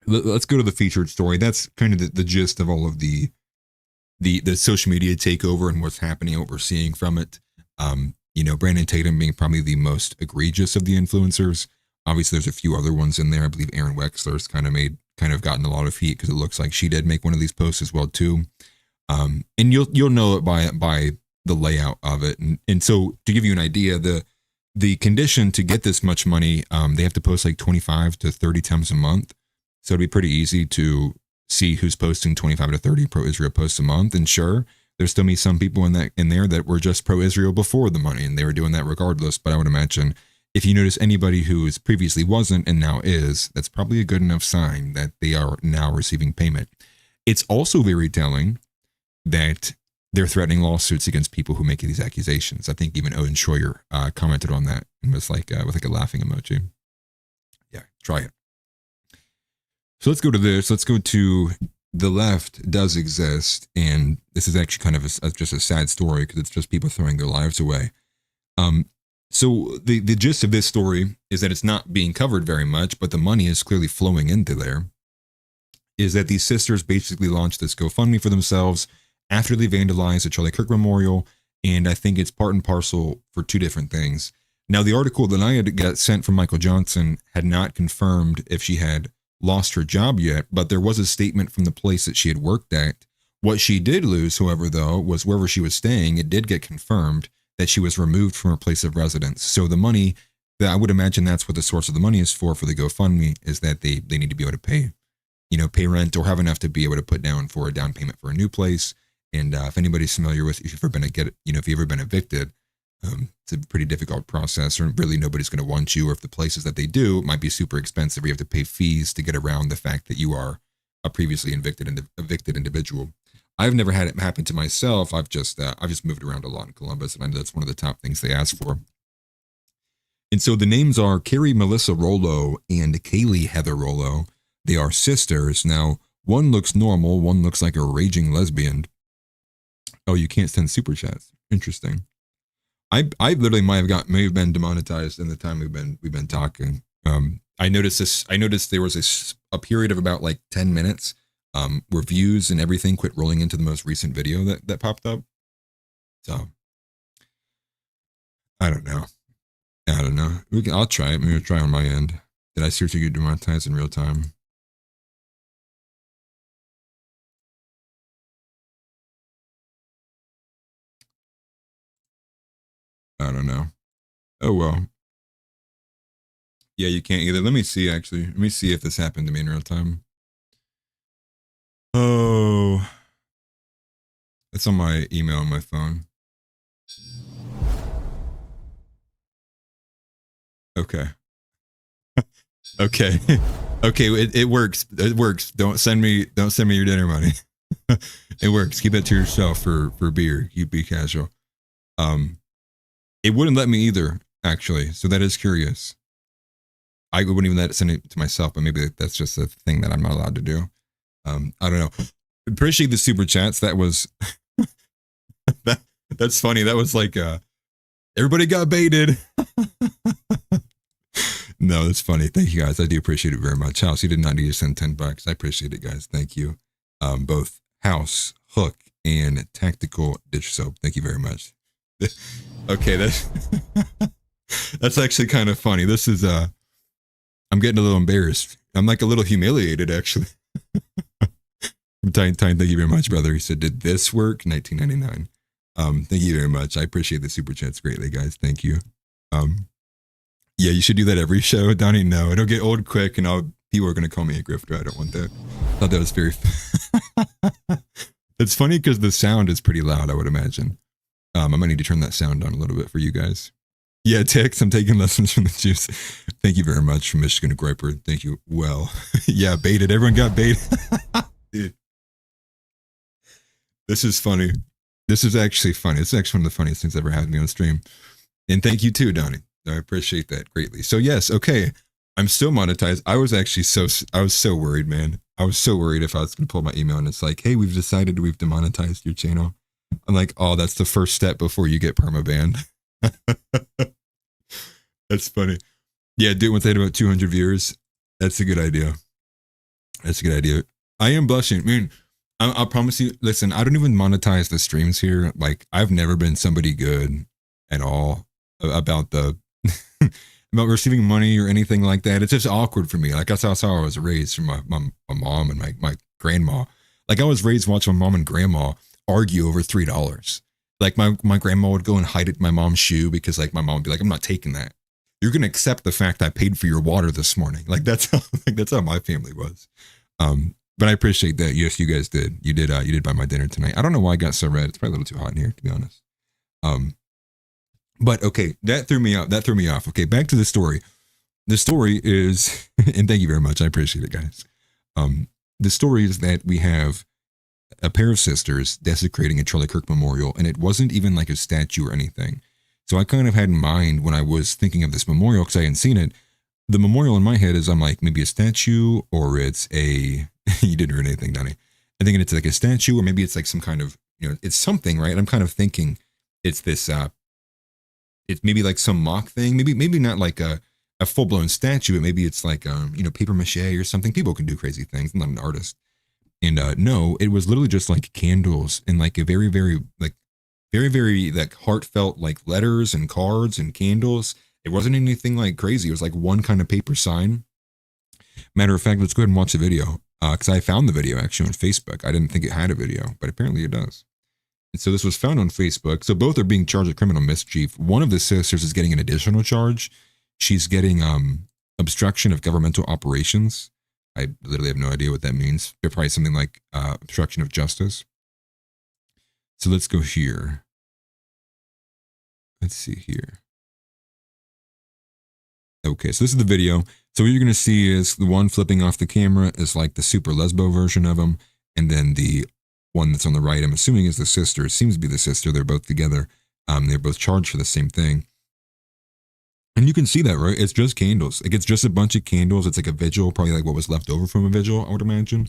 let's go to the featured story. That's kind of the gist of all of the social media takeover and what's happening, what we're seeing from it. You know, Brandon Tatum being probably the most egregious of the influencers. Obviously, there's a few other ones in there. I believe Aaron Wexler's kind of gotten a lot of heat because it looks like she did make one of these posts as well too. And you'll know it by the layout of it. And so to give you an idea, the condition to get this much money, they have to post like 25 to 30 times a month. So it'd be pretty easy to see who's posting 25 to 30 pro-Israel posts a month. And sure, there's still be some people in there that were just pro-Israel before the money, and they were doing that regardless. But I would imagine if you notice anybody who is previously wasn't and now is, that's probably a good enough sign that they are now receiving payment. It's also very telling that they're threatening lawsuits against people who make these accusations. I think even Owen Schroyer commented on that and was like, with like a laughing emoji. Yeah, try it. So let's go to this. Let's go to the left does exist, and this is actually kind of just a sad story because it's just people throwing their lives away. So the gist of this story is that it's not being covered very much, but the money is clearly flowing into there. Is that these sisters basically launched this GoFundMe for themselves after they vandalized the Charlie Kirk Memorial, and I think it's part and parcel for two different things. Now, the article that I had got sent from Michael Johnson had not confirmed if she had lost her job yet, but there was a statement from the place that she had worked at. What she did lose, however, though, was wherever she was staying, it did get confirmed that she was removed from her place of residence. So the money, I would imagine that's what the source of the money is for the GoFundMe, is that they need to be able to pay rent or have enough to be able to put down for a down payment for a new place. And if anybody's familiar with, if you've ever been evicted, it's a pretty difficult process, or really nobody's going to want you, or if the places that they do, it might be super expensive. You have to pay fees to get around the fact that you are a previously evicted individual. I've never had it happen to myself. I've just moved around a lot in Columbus, and I know that's one of the top things they ask for. And so the names are Carrie Melissa Rollo and Kaylee Heather Rollo. They are sisters. Now, one looks normal, one looks like a raging lesbian. Oh, you can't send super chats. Interesting. I literally may have been demonetized in the time we've been talking. I noticed there was a period of about like 10 minutes where views and everything quit rolling into the most recent video that popped up. So I don't know. I'll try it. Maybe I'll try on my end. Did I seriously get demonetized in real time? I don't know. Oh well. Yeah, you can't either. Let me see actually. Let me see if this happened to me in real time. Oh. It's on my email on my phone. Okay. Okay. Okay, it works. It works. Don't send me your dinner money. It works. Keep it to yourself for beer. You be casual. It wouldn't let me either, actually. So that is curious. I wouldn't even let it send it to myself, but maybe that's just a thing that I'm not allowed to do. I don't know. Appreciate the super chats. That was that's funny. That was like everybody got baited. No, that's funny. Thank you guys. I do appreciate it very much. House, you did not need to send $10. I appreciate it, guys. Thank you. Both House, Hook, and Tactical Dish Soap. Thank you very much. Okay, that's actually kind of funny. This is I'm getting a little embarrassed. I'm like a little humiliated actually. Thank you very much, brother. He said, "Did this work?" 1999. Thank you very much. I appreciate the super chats greatly, guys. Thank you. Yeah, you should do that every show, Donnie. No, it'll get old quick, and people are gonna call me a grifter. I don't want that. Thought that was very. It's funny because the sound is pretty loud. I would imagine. I might need to turn that sound down a little bit for you guys. Yeah, Tix, I'm taking lessons from the juice. Thank you very much from Michigan Griper. Thank you. Well, yeah, baited. Everyone got baited. Dude. This is funny. This is actually funny. It's actually one of the funniest things ever happened to me on stream. And thank you too, Donnie. I appreciate that greatly. So yes, okay. I'm still monetized. I was so worried, man. I was so worried if I was going to pull my email and it's like, hey, we've decided we've demonetized your channel. I'm like, oh, that's the first step before you get permabanned. That's funny. Yeah, do it once they had about 200 viewers. That's a good idea. That's a good idea. I am blushing. I mean, I'll promise you, listen, I don't even monetize the streams here. Like, I've never been somebody good at all about about receiving money or anything like that. It's just awkward for me. Like, that's how I was raised from my mom and my grandma. Like, I was raised watching my mom and grandma argue over $3. Like my grandma would go and hide it in my mom's shoe because like my mom would be like, I'm not taking that. You're gonna accept the fact I paid for your water this morning. Like that's how my family was. But I appreciate that. Yes, you guys did. You did buy my dinner tonight. I don't know why I got so red. It's probably a little too hot in here, to be honest. But okay, that threw me off. Okay, back to the story. The story is, and thank you very much. I appreciate it, guys. The story is that we have a pair of sisters desecrating a Charlie Kirk memorial, and it wasn't even like a statue or anything. So I kind of had in mind when I was thinking of this memorial, because I hadn't seen it, the memorial in my head is I'm like, maybe a statue, or it's a, you didn't read anything, Donnie. I'm thinking it's like a statue, or maybe it's like some kind of, it's something, right? I'm kind of thinking it's this, it's maybe like some mock thing, maybe not like a full-blown statue, but maybe it's like, paper mache or something. People can do crazy things. I'm not an artist. And no, it was literally just like candles and like a very, very like heartfelt like letters and cards and candles. It wasn't anything like crazy. It was like one kind of paper sign. Matter of fact, let's go ahead and watch the video because I found the video actually on Facebook. I didn't think it had a video, but apparently it does. And so this was found on Facebook. So both are being charged with criminal mischief. One of the sisters is getting an additional charge. She's getting obstruction of governmental operations. I literally have no idea what that means. They're probably something like obstruction of justice. So let's go here. Let's see here. Okay, so this is the video. So what you're going to see is the one flipping off the camera is like the super lesbo version of him. And then the one that's on the right, I'm assuming is the sister. It seems to be the sister. They're both together. They're both charged for the same thing. And you can see that, right? It's just candles. Like, it's just a bunch of candles. It's like a vigil, probably like what was left over from a vigil, I would imagine.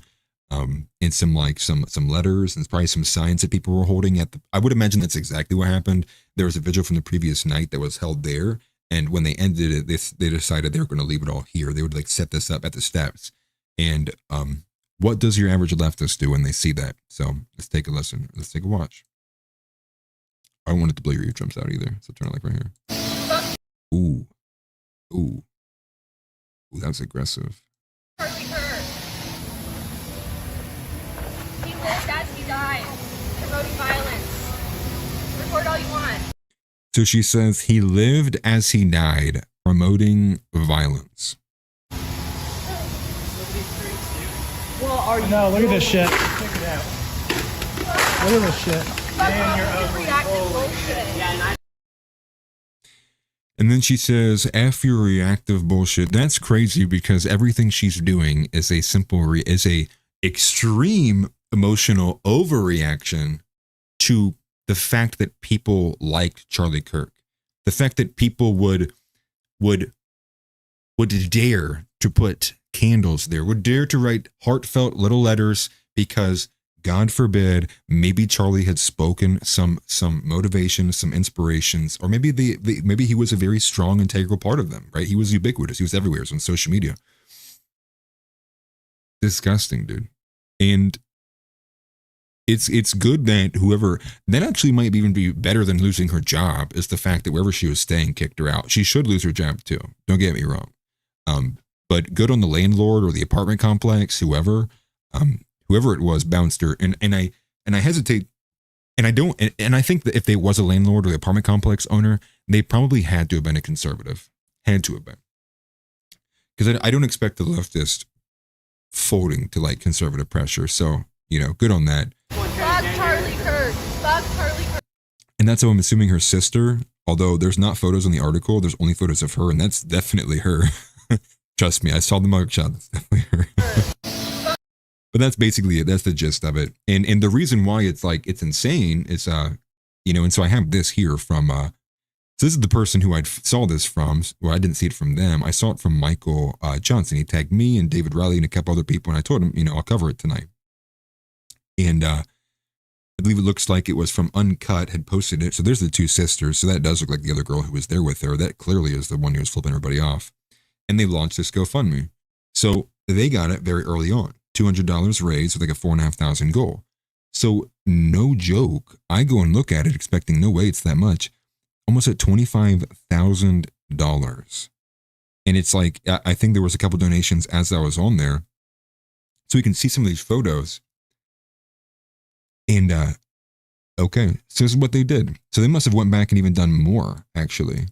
and some letters and probably some signs that people were holding at the. I would imagine that's exactly what happened. There was a vigil from the previous night that was held there, and when they ended it, they decided they were going to leave it all here. They would like set this up at the steps. And what does your average leftist do when they see that? So let's take a listen. Let's take a watch. I don't want it to blow your eardrums out either, so turn it like right here. Ooh, ooh, ooh, that was aggressive. Charlie Kirk. He lived as he died, promoting violence. Record all you want. So she says he lived as he died, promoting violence. No, look at this shit. Check it out. Look at this shit. Fuck reactive bullshit. And then she says, F your reactive bullshit. That's crazy because everything she's doing is a is a extreme emotional overreaction to the fact that people liked Charlie Kirk. The fact that people would dare to put candles there, would dare to write heartfelt little letters because God forbid, maybe Charlie had spoken some motivation, some inspirations, or maybe maybe he was a very strong, integral part of them, right? He was ubiquitous. He was everywhere. So on social media. Disgusting, dude. And it's good that that actually might even be better than losing her job, is the fact that wherever she was staying kicked her out. She should lose her job too. Don't get me wrong. But good on the landlord or the apartment complex, whoever it was, bounced her. And I hesitate, and I think that if they was a landlord or the apartment complex owner, they probably had to have been a conservative. Had to have been. Because I don't expect the leftist folding to like conservative pressure. So, good on that. Fuck Charlie Kirk. Fuck Charlie Kirk. And that's how I'm assuming her sister, although there's not photos in the article, there's only photos of her, and that's definitely her. Trust me, I saw the mugshot. That's definitely her. But that's basically it. That's the gist of it. And the reason why it's insane is, and so I have this here from, so this is the person who I saw this from. Well, I didn't see it from them. I saw it from Michael Johnson. He tagged me and David Riley and a couple other people, and I told him, I'll cover it tonight. And I believe it looks like it was from Uncut, had posted it. So there's the two sisters. So that does look like the other girl who was there with her. That clearly is the one who was flipping everybody off. And they launched this GoFundMe. So they got it very early on. $200 raised with like a $4,500 goal. So no joke, I go and look at it expecting no way it's that much. Almost at $25,000. And it's like, I think there was a couple donations as I was on there. So you can see some of these photos. And okay, so this is what they did. So they must have went back and even done more, actually.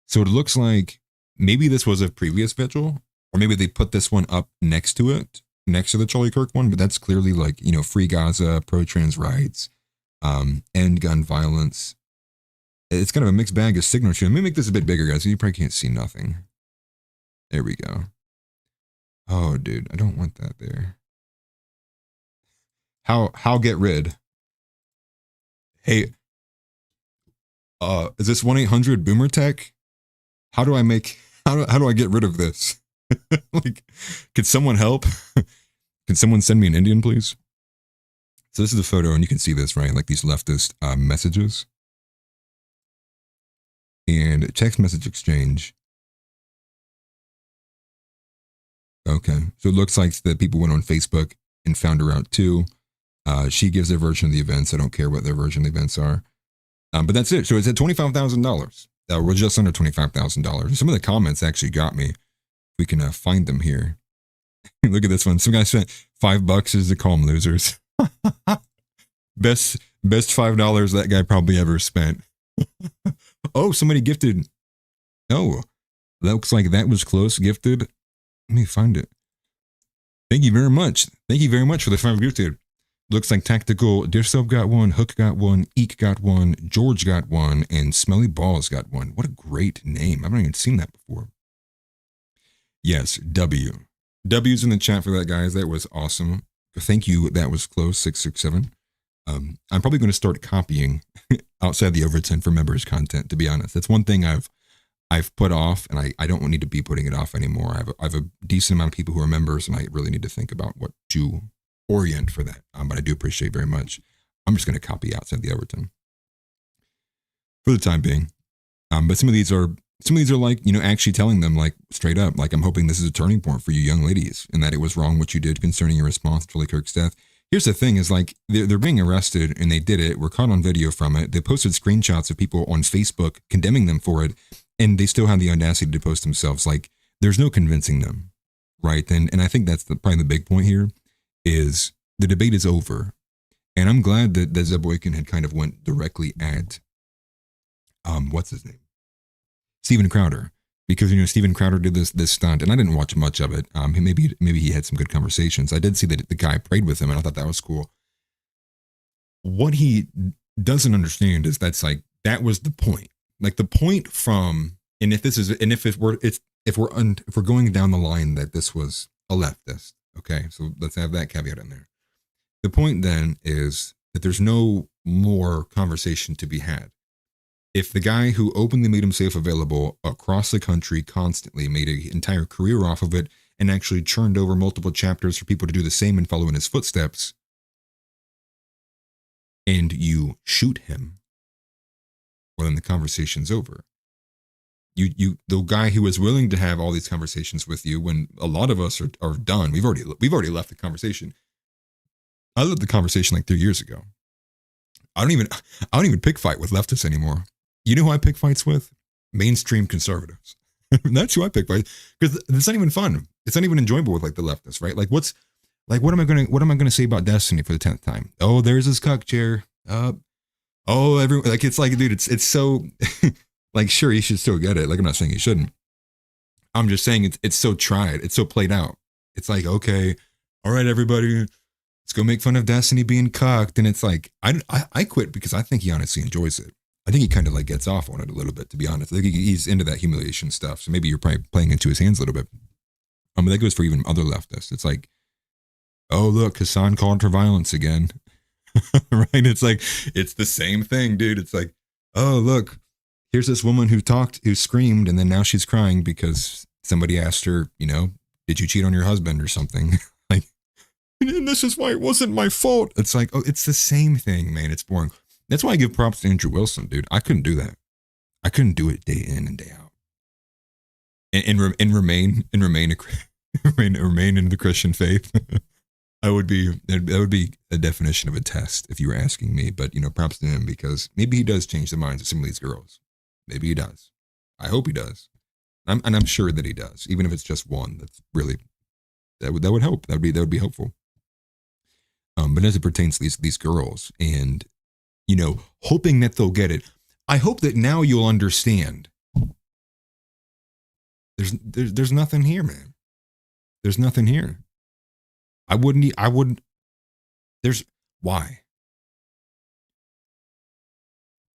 So it looks like maybe this was a previous vigil, or maybe they put this one up next to it, next to the Charlie Kirk one, but that's clearly like, free Gaza, pro-trans rights, end gun violence. It's kind of a mixed bag of signature. Let me make this a bit bigger, guys. You probably can't see nothing. There we go. Oh, dude, I don't want that there. How get rid? Hey, is this 1-800 Tech? How do I get rid of this? Like, could someone help? Can someone send me an Indian, please? So this is the photo, and you can see this, right? Like these leftist messages. And text message exchange. Okay, so it looks like that people went on Facebook and found her out too. She gives their version of the events. I don't care what their version of the events are. But that's it. So it's at $25,000. We're just under $25,000. Some of the comments actually got me. We can find them here. Look at this one. Some guy spent $5 as to call them losers. best $5 that guy probably ever spent. Oh, somebody gifted. Oh, looks like that was close. Gifted. Let me find it. Thank you very much. Thank you very much for the 5 gifted. Looks like Tactical Dish Soap got one, Hook got one, Eek got one, George got one, and Smelly Balls got one. What a great name. I haven't even seen that before. Yes, W. W's in the chat for that, guys. That was awesome. Thank you. That was close, 667. I'm probably going to start copying outside the Overton for members content, to be honest. That's one thing I've put off, and I don't need to be putting it off anymore. I have a decent amount of people who are members, and I really need to think about what to orient for that. But I do appreciate very much. I'm just going to copy outside the Overton for the time being. But some of these are like, actually telling them like straight up, like, I'm hoping this is a turning point for you young ladies and that it was wrong what you did concerning your response to Charlie Kirk's death. Here's the thing is like, they're being arrested and they did it. We're caught on video from it. They posted screenshots of people on Facebook condemning them for it. And they still have the audacity to post themselves. Like, there's no convincing them. Right. And I think that's probably the big point here is the debate is over. And I'm glad that Zeb Boykin had kind of went directly at, what's his name? Steven Crowder. Because, Steven Crowder did this stunt, and I didn't watch much of it. Maybe he had some good conversations. I did see that the guy prayed with him, and I thought that was cool. What he doesn't understand is that was the point. Like the point from, if we're going down the line that this was a leftist, okay, so let's have that caveat in there. The point then is that there's no more conversation to be had. If the guy who openly made himself available across the country constantly made an entire career off of it and actually churned over multiple chapters for people to do the same and follow in his footsteps, and you shoot him, well, then the conversation's over. The guy who was willing to have all these conversations with you when a lot of us are done, we've already left the conversation. I left the conversation like 3 years ago. I don't even pick fight with leftists anymore. You know who I pick fights with? Mainstream conservatives. That's who I pick fights, because it's not even fun. It's not even enjoyable with like the leftists, right? Like what am I gonna say about Destiny for the 10th time? Oh, there's his cuck chair. Everyone, like, it's like, dude, it's so like, sure, you should still get it. Like, I'm not saying you shouldn't. I'm just saying it's so tried. It's so played out. It's like, okay, all right, everybody, let's go make fun of Destiny being cucked. And it's like, I quit because I think he honestly enjoys it. I think he kind of like gets off on it a little bit, to be honest. I think he's into that humiliation stuff. So maybe you're probably playing into his hands a little bit. But that goes for even other leftists. It's like, oh, look, Hassan called for violence again. Right? It's like, it's the same thing, dude. It's like, oh, look, here's this woman who screamed, and then now she's crying because somebody asked her, did you cheat on your husband or something? Like, and this is why it wasn't my fault. It's like, oh, it's the same thing, man. It's boring. That's why I give props to Andrew Wilson, dude. I couldn't do that. I couldn't do it day in and day out. And remain in the Christian faith. That would be a definition of a test if you were asking me. But props to him, because maybe he does change the minds of some of these girls. Maybe he does. I hope he does. And I'm sure that he does, even if it's just one. That's really that would help. That would be helpful. But as it pertains to these girls, and hoping that they'll get it, I hope that now you'll understand. There's nothing here, man. There's nothing here. Why?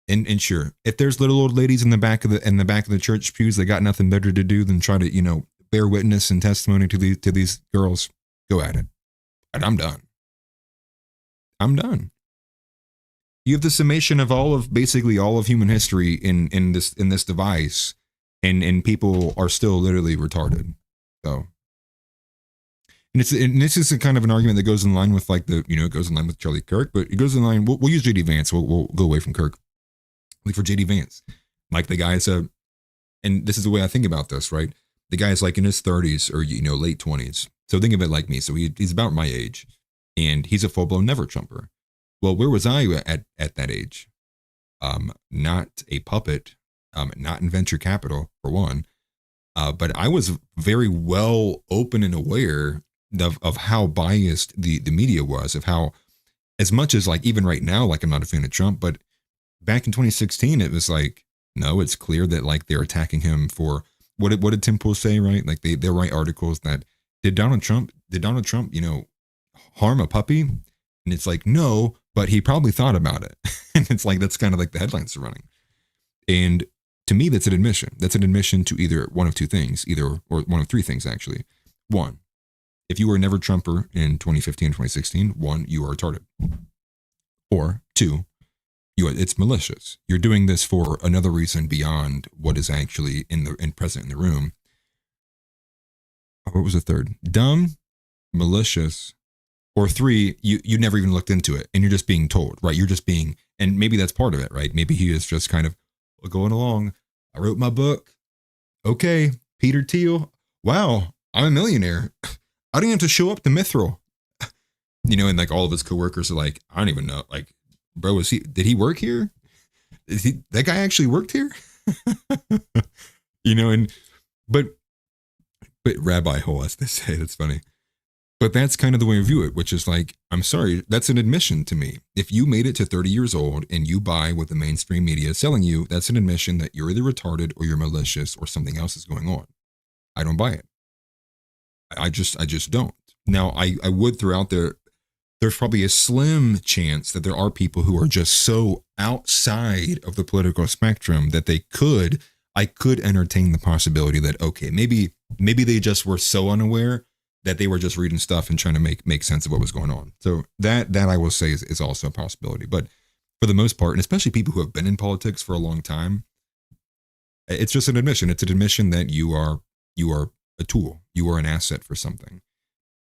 And sure, if there's little old ladies in the back of the church pews that got nothing better to do than try to, bear witness and testimony to these girls, go at it. And I'm done. You have the summation of basically all of human history in this device, and people are still literally retarded. So, and this is a kind of an argument that goes in line with it goes in line with Charlie Kirk, but it goes in line. We'll use JD Vance. We'll go away from Kirk. Like for JD Vance, like the guy's and this is the way I think about this, right? The guy's like in his 30s or late 20s. So think of it like me. So he's about my age, and he's a full-blown never Trumper. Well, where was I at that age? Not a puppet, not in venture capital for one, but I was very well open and aware of how biased the media was, of how, as much as like even right now, like I'm not a fan of Trump, but back in 2016, it was like, no, it's clear that like they're attacking him for what did Tim Pool say, right? Like they write articles that did Donald Trump, harm a puppy? And it's like, no, but he probably thought about it. And it's like, that's kind of like the headlines are running. And to me, that's an admission. That's an admission to either one of two things, or one of three things, actually. One, if you were a never Trumper in 2015, 2016, one, you are retarded. Or two, it's malicious. You're doing this for another reason beyond what is actually present in the room. What was the third? Dumb, malicious, or 3, you never even looked into it and you're just being told, right? You're just being, and maybe that's part of it, right? Maybe he is just kind of going along. I wrote my book. Okay, Peter Thiel. Wow, I'm a millionaire. I don't even have to show up to Mithril. And like all of his coworkers are like, I don't even know. Like, bro, did he work here? That guy actually worked here? But rabbi hole, as they say, that's funny. But that's kind of the way I view it, which is like, I'm sorry, that's an admission to me. If you made it to 30 years old and you buy what the mainstream media is selling you, that's an admission that you're either retarded or you're malicious or something else is going on. I don't buy it. I just don't. Now, I would throw out there's probably a slim chance that there are people who are just so outside of the political spectrum that I could entertain the possibility that, okay, maybe they just were so unaware that they were just reading stuff and trying to make sense of what was going on. So that I will say is also a possibility. But for the most part, and especially people who have been in politics for a long time, it's just an admission. It's an admission that you are a tool. You are an asset for something,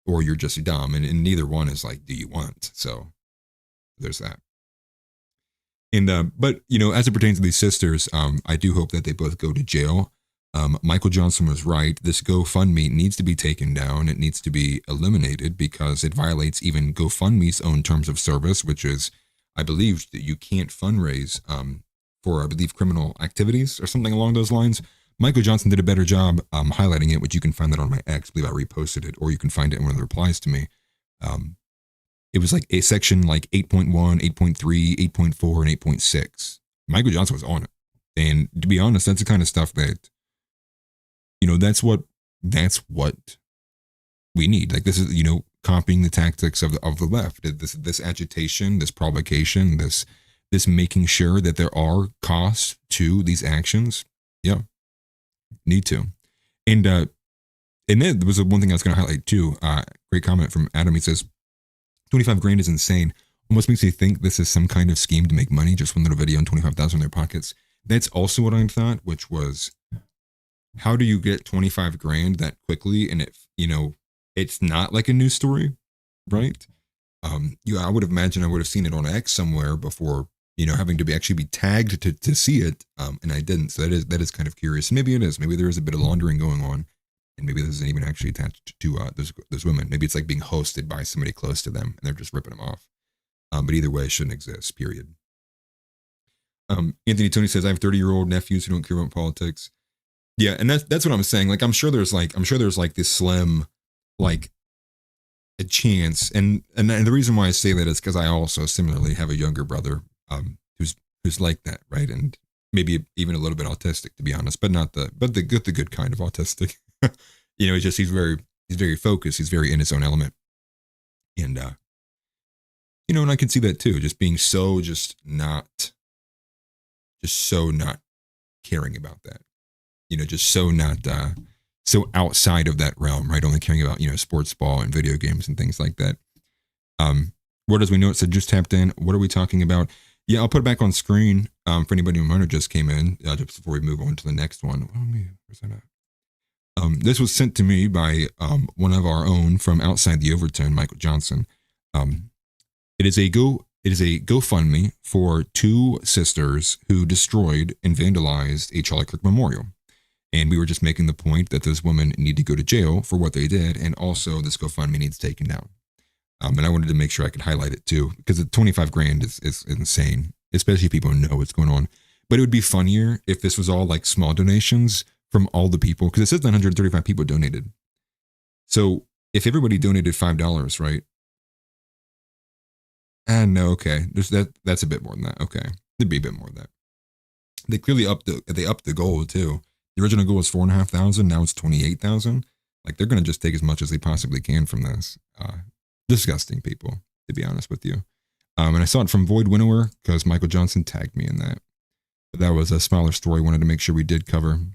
or you're just dumb. And neither one is like, do you want? So there's that. And but as it pertains to these sisters, I do hope that they both go to jail. Michael Johnson was right. This GoFundMe needs to be taken down. It needs to be eliminated because it violates even GoFundMe's own terms of service, which is, I believe, that you can't fundraise for, I believe, criminal activities or something along those lines. Michael Johnson did a better job highlighting it, which you can find that on my X. I believe I reposted it, or you can find it in one of the replies to me. It was like a section like 8.1, 8.3, 8.4, and 8.6. Michael Johnson was on it. And to be honest, that's the kind of stuff that, that's what we need. Like, this is, copying the tactics of the left. This agitation, this provocation, this making sure that there are costs to these actions. Yeah, need to. And then there was one thing I was going to highlight too. Great comment from Adam. He says, 25 grand is insane. Almost makes me think this is some kind of scheme to make money. Just one little video and 25,000 in their pockets. That's also what I thought, which was, how do you get 25 grand that quickly? And it's not like a news story, right? I would imagine I would have seen it on X somewhere before, having to actually be tagged to see it. And I didn't. So that is kind of curious. Maybe it is. Maybe there is a bit of laundering going on. And maybe this isn't even actually attached to those women. Maybe it's like being hosted by somebody close to them and they're just ripping them off. But either way, it shouldn't exist, period. Anthony Tony says, I have 30-year-old nephews who don't care about politics. Yeah, and that's what I'm saying. Like, I'm sure there's like this slim, like, a chance. And the reason why I say that is because I also similarly have a younger brother who's like that, right? And maybe even a little bit autistic, to be honest, but not the good kind of autistic. It's just he's very focused. He's very in his own element, and and I can see that too. Just being so not caring about that. Just so not so outside of that realm, right? Only caring about sports ball and video games and things like that. What as we know, it said just tapped in. What are we talking about? Yeah, I'll put it back on screen for anybody who might have just came in just before we move on to the next one. Where's that at? This was sent to me by one of our own from outside the Overton, Michael Johnson. It is a GoFundMe for 2 sisters who destroyed and vandalized a Charlie Kirk memorial. And we were just making the point that those women need to go to jail for what they did, and also this GoFundMe needs taken down. And I wanted to make sure I could highlight it too, because the 25 grand is insane, especially if people know what's going on. But it would be funnier if this was all like small donations from all the people, because it says 935 people donated. So if everybody donated $5, right? No, okay. That's a bit more than that. Okay. It'd be a bit more than that. They clearly upped the goal too. The original goal was 4,500. Now it's 28,000. Like, they're going to just take as much as they possibly can from this. Disgusting people, to be honest with you. And I saw it from Void Winnower because Michael Johnson tagged me in that. But that was a smaller story. Wanted to make sure we did cover. Let me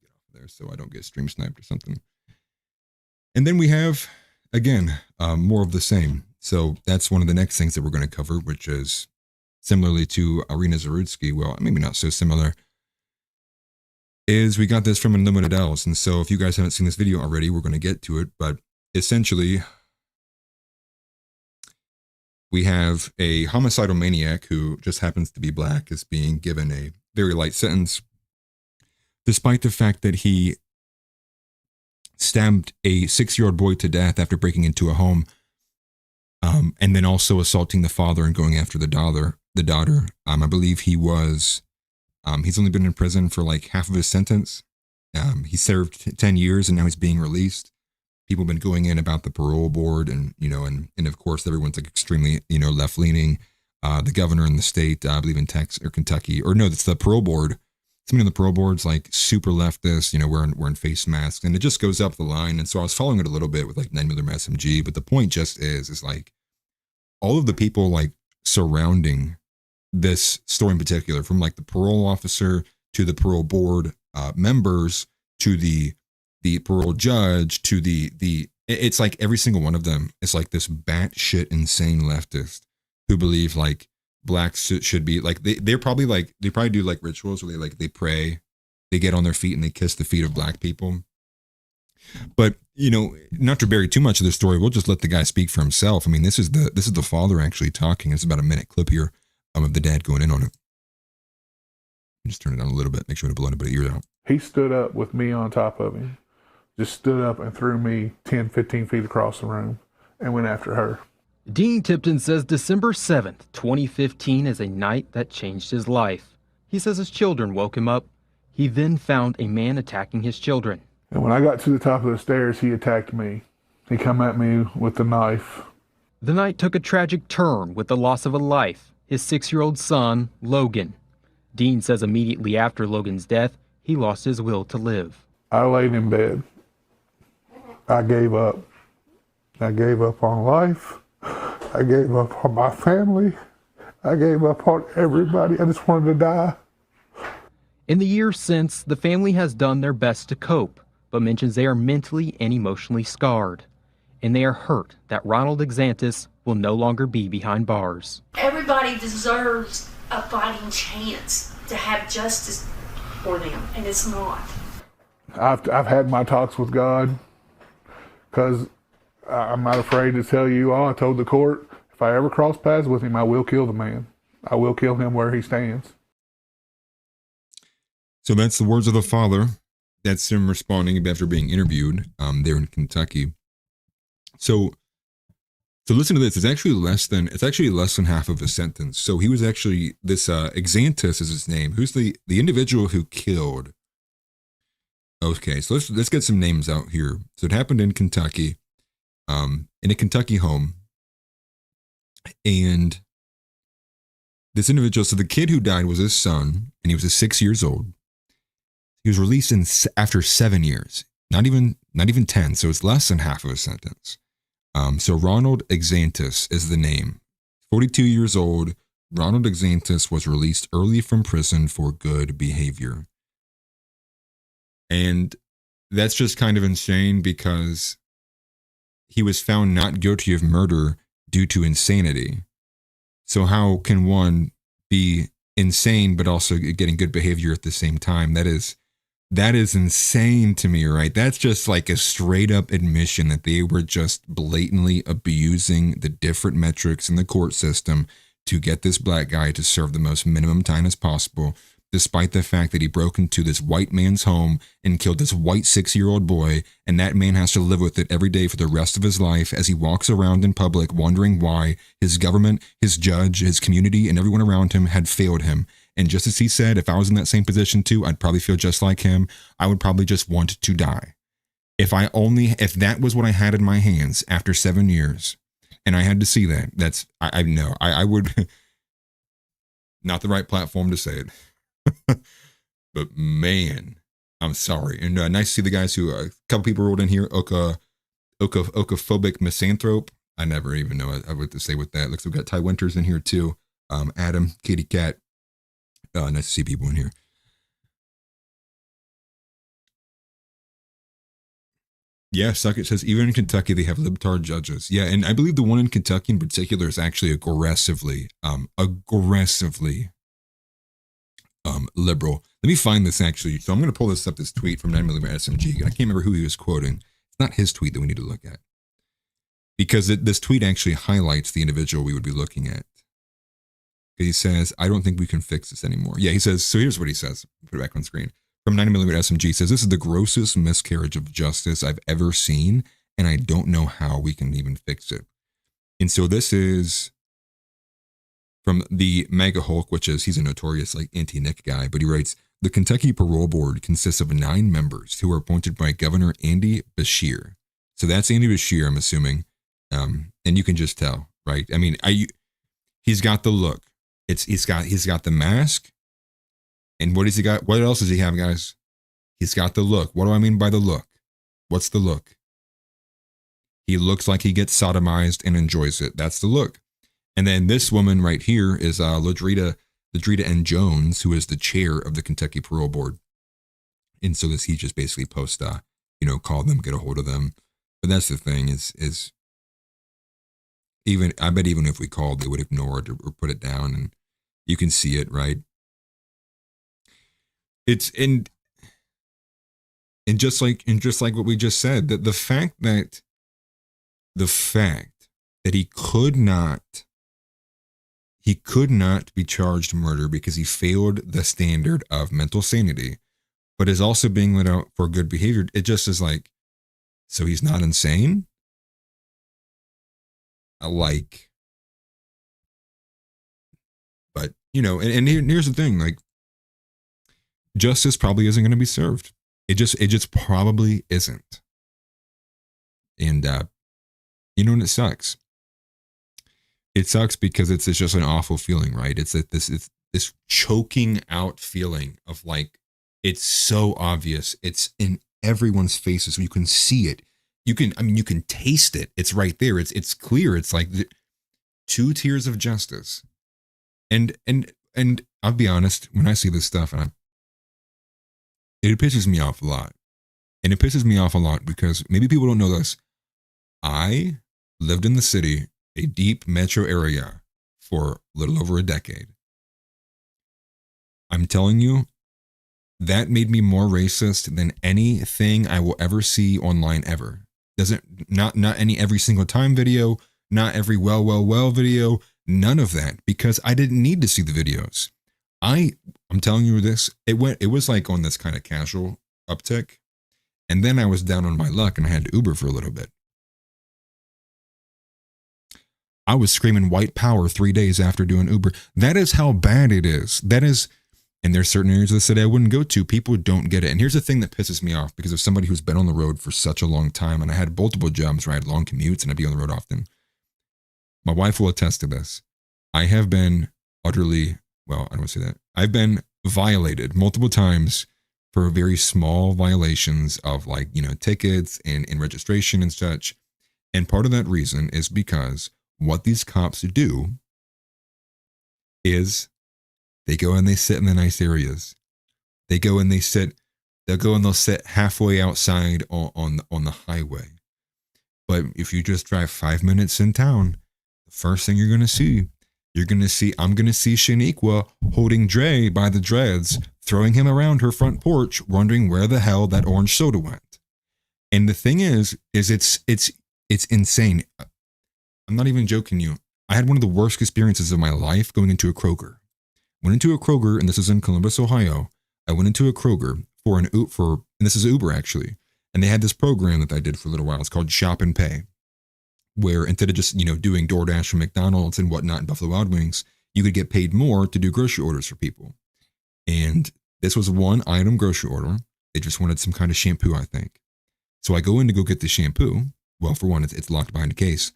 get off there so I don't get stream sniped or something. And then we have, again, more of the same. So that's one of the next things that we're going to cover, which is similarly to Irina Zarudsky. Well, maybe not so similar. Is we got this from Unlimited Else. And so if you guys haven't seen this video already, we're going to get to it. But essentially, we have a homicidal maniac who just happens to be black is being given a very light sentence, despite the fact that he stabbed a 6-year-old boy to death after breaking into a home, and then also assaulting the father and going after the daughter. I believe he was, he's only been in prison for like half of his sentence. He served 10 years and now he's being released. People have been going in about the parole board and, you know, and of course everyone's like extremely, you know, left leaning. The governor in the state, I believe in Texas or Kentucky, or no, it's the parole board. Somebody on the parole board's like super leftist, you know, wearing face masks, and it just goes up the line. And so I was following it a little bit with like 9mm SMG, but the point just is like all of the people like surrounding this story in particular, from like the parole officer to the parole board members to the parole judge to it's like every single one of them is like this batshit insane leftist who believe like blacks should be like they probably do like rituals where they pray, they get on their feet and they kiss the feet of black people. But you know, not to bury too much of the story, we'll just let the guy speak for himself. I mean, this is the father actually talking. It's about a minute clip here of the dad going in on it. Just turn it down a little bit, make sure to blow anybody's ears out. He stood up with me on top of him, just stood up and threw me 10, 15 feet across the room and went after her. Dean Tipton says December 7th, 2015 is a night that changed his life. He says his children woke him up. He then found a man attacking his children. And when I got to the top of the stairs, he attacked me. He come at me with the knife. The night took a tragic turn with the loss of a life, his 6-year-old son, Logan. Dean says immediately after Logan's death, he lost his will to live. I laid in bed. I gave up. I gave up on life. I gave up on my family. I gave up on everybody. I just wanted to die. In the years since, the family has done their best to cope, but mentions they are mentally and emotionally scarred. And they are hurt that Ronald Exantis will no longer be behind bars. Everybody deserves a fighting chance to have justice for them, and it's not. I've had my talks with God, because I'm not afraid to tell you all. I told the court, if I ever cross paths with him, I will kill the man. I will kill him where he stands. So that's the words of the father. That's him responding after being interviewed there in Kentucky. So listen to this. It's actually less than half of a sentence. So he was actually this Exantis is his name. Who's the individual who killed? Okay, so let's get some names out here. So it happened in Kentucky, in a Kentucky home, and this individual. So the kid who died was his son, and he was 6 years old. He was released after 7 years, not even 10. So it's less than half of a sentence. So Ronald Exantis is the name. 42 years old, Ronald Exantis was released early from prison for good behavior. And that's just kind of insane because he was found not guilty of murder due to insanity. So how can one be insane but also getting good behavior at the same time? That is insane to me, right? That's just like a straight up admission that they were just blatantly abusing the different metrics in the court system to get this black guy to serve the most minimum time as possible, despite the fact that he broke into this white man's home and killed this white 6-year-old boy, and that man has to live with it every day for the rest of his life as he walks around in public wondering why his government, his judge, his community, and everyone around him had failed him. And just as he said, if I was in that same position too, I'd probably feel just like him. I would probably just want to die. If that was what I had in my hands after 7 years, and I had to see that, I would, not the right platform to say it. But man, I'm sorry. And nice to see the guys who, a couple people rolled in here, Okaphobic Misanthrope. I never even know what to say with that. Looks like we've got Ty Winters in here too. Adam, Kitty Cat. Nice to see people in here. Yeah, Suckett says, even in Kentucky, they have libtard judges. Yeah, and I believe the one in Kentucky in particular is actually aggressively liberal. Let me find this actually. So I'm going to pull this up, this tweet from 9mm SMG. I can't remember who he was quoting. It's not his tweet that we need to look at. because this tweet actually highlights the individual we would be looking at. He says, I don't think we can fix this anymore. Yeah, he says, so here's what he says. Put it back on screen. From 90mm SMG says, this is the grossest miscarriage of justice I've ever seen, and I don't know how we can even fix it. And so this is from the Mega Hulk, which is, he's a notorious like anti-Nick guy, but he writes, the Kentucky Parole Board consists of 9 members who are appointed by Governor Andy Beshear. So that's Andy Beshear, I'm assuming. And you can just tell, right? I mean, he's got the look. He's got the mask. And what has he got? What else does he have, guys? He's got the look. What do I mean by the look? What's the look? He looks like he gets sodomized and enjoys it. That's the look. And then this woman right here is Ladrita N. Jones, who is the chair of the Kentucky Parole Board. And so he just basically posts, call them, get a hold of them. But that's the thing is I bet even if we called, they would ignore it or put it down, and you can see it, right? It's and just like what we just said, that the fact that he could not be charged murder because he failed the standard of mental sanity, but is also being let out for good behavior. It just is like, so he's not insane? But, and here's the thing, like, justice probably isn't going to be served. It just probably isn't. And, and it sucks. It sucks because it's just an awful feeling, right? It's this choking out feeling of like, it's so obvious. It's in everyone's faces. You can see it. You can taste it. It's right there. It's clear. It's like 2 tiers of justice. And I'll be honest, when I see this stuff, it pisses me off a lot. And it pisses me off a lot because maybe people don't know this. I lived in the city, a deep metro area, for a little over a decade. I'm telling you, that made me more racist than anything I will ever see online ever. Not every single time video, not every well video, none of that, because I didn't need to see the videos. I'm telling you this, it was like on this kind of casual uptick, and then I was down on my luck and I had to Uber for a little bit. I was screaming white power 3 days after doing Uber. That is how bad it is. That is, and there's certain areas of the city I wouldn't go to. People don't get it. And here's the thing that pisses me off, because of somebody who's been on the road for such a long time, and I had multiple jobs where I had long commutes and I'd be on the road often. My wife will attest to this. I have been utterly, well, I don't want to say that. I've been violated multiple times for very small violations of tickets and registration and such. And part of that reason is because what these cops do is they go and they sit in the nice areas. They'll go and they'll sit halfway outside on the highway. But if you just drive 5 minutes in town, the first thing I'm going to see Shaniqua holding Dre by the dreads, throwing him around her front porch, wondering where the hell that orange soda went. And the thing is it's insane. I'm not even joking you. I had one of the worst experiences of my life going into a Kroger. Went into a Kroger, and this is in Columbus, Ohio. I went into a Kroger and this is Uber actually. And they had this program that I did for a little while. It's called Shop and Pay, where instead of just, doing DoorDash from McDonald's and whatnot and Buffalo Wild Wings, you could get paid more to do grocery orders for people. And this was one item grocery order. They just wanted some kind of shampoo, I think. So I go in to go get the shampoo. Well, for one, it's locked behind a case.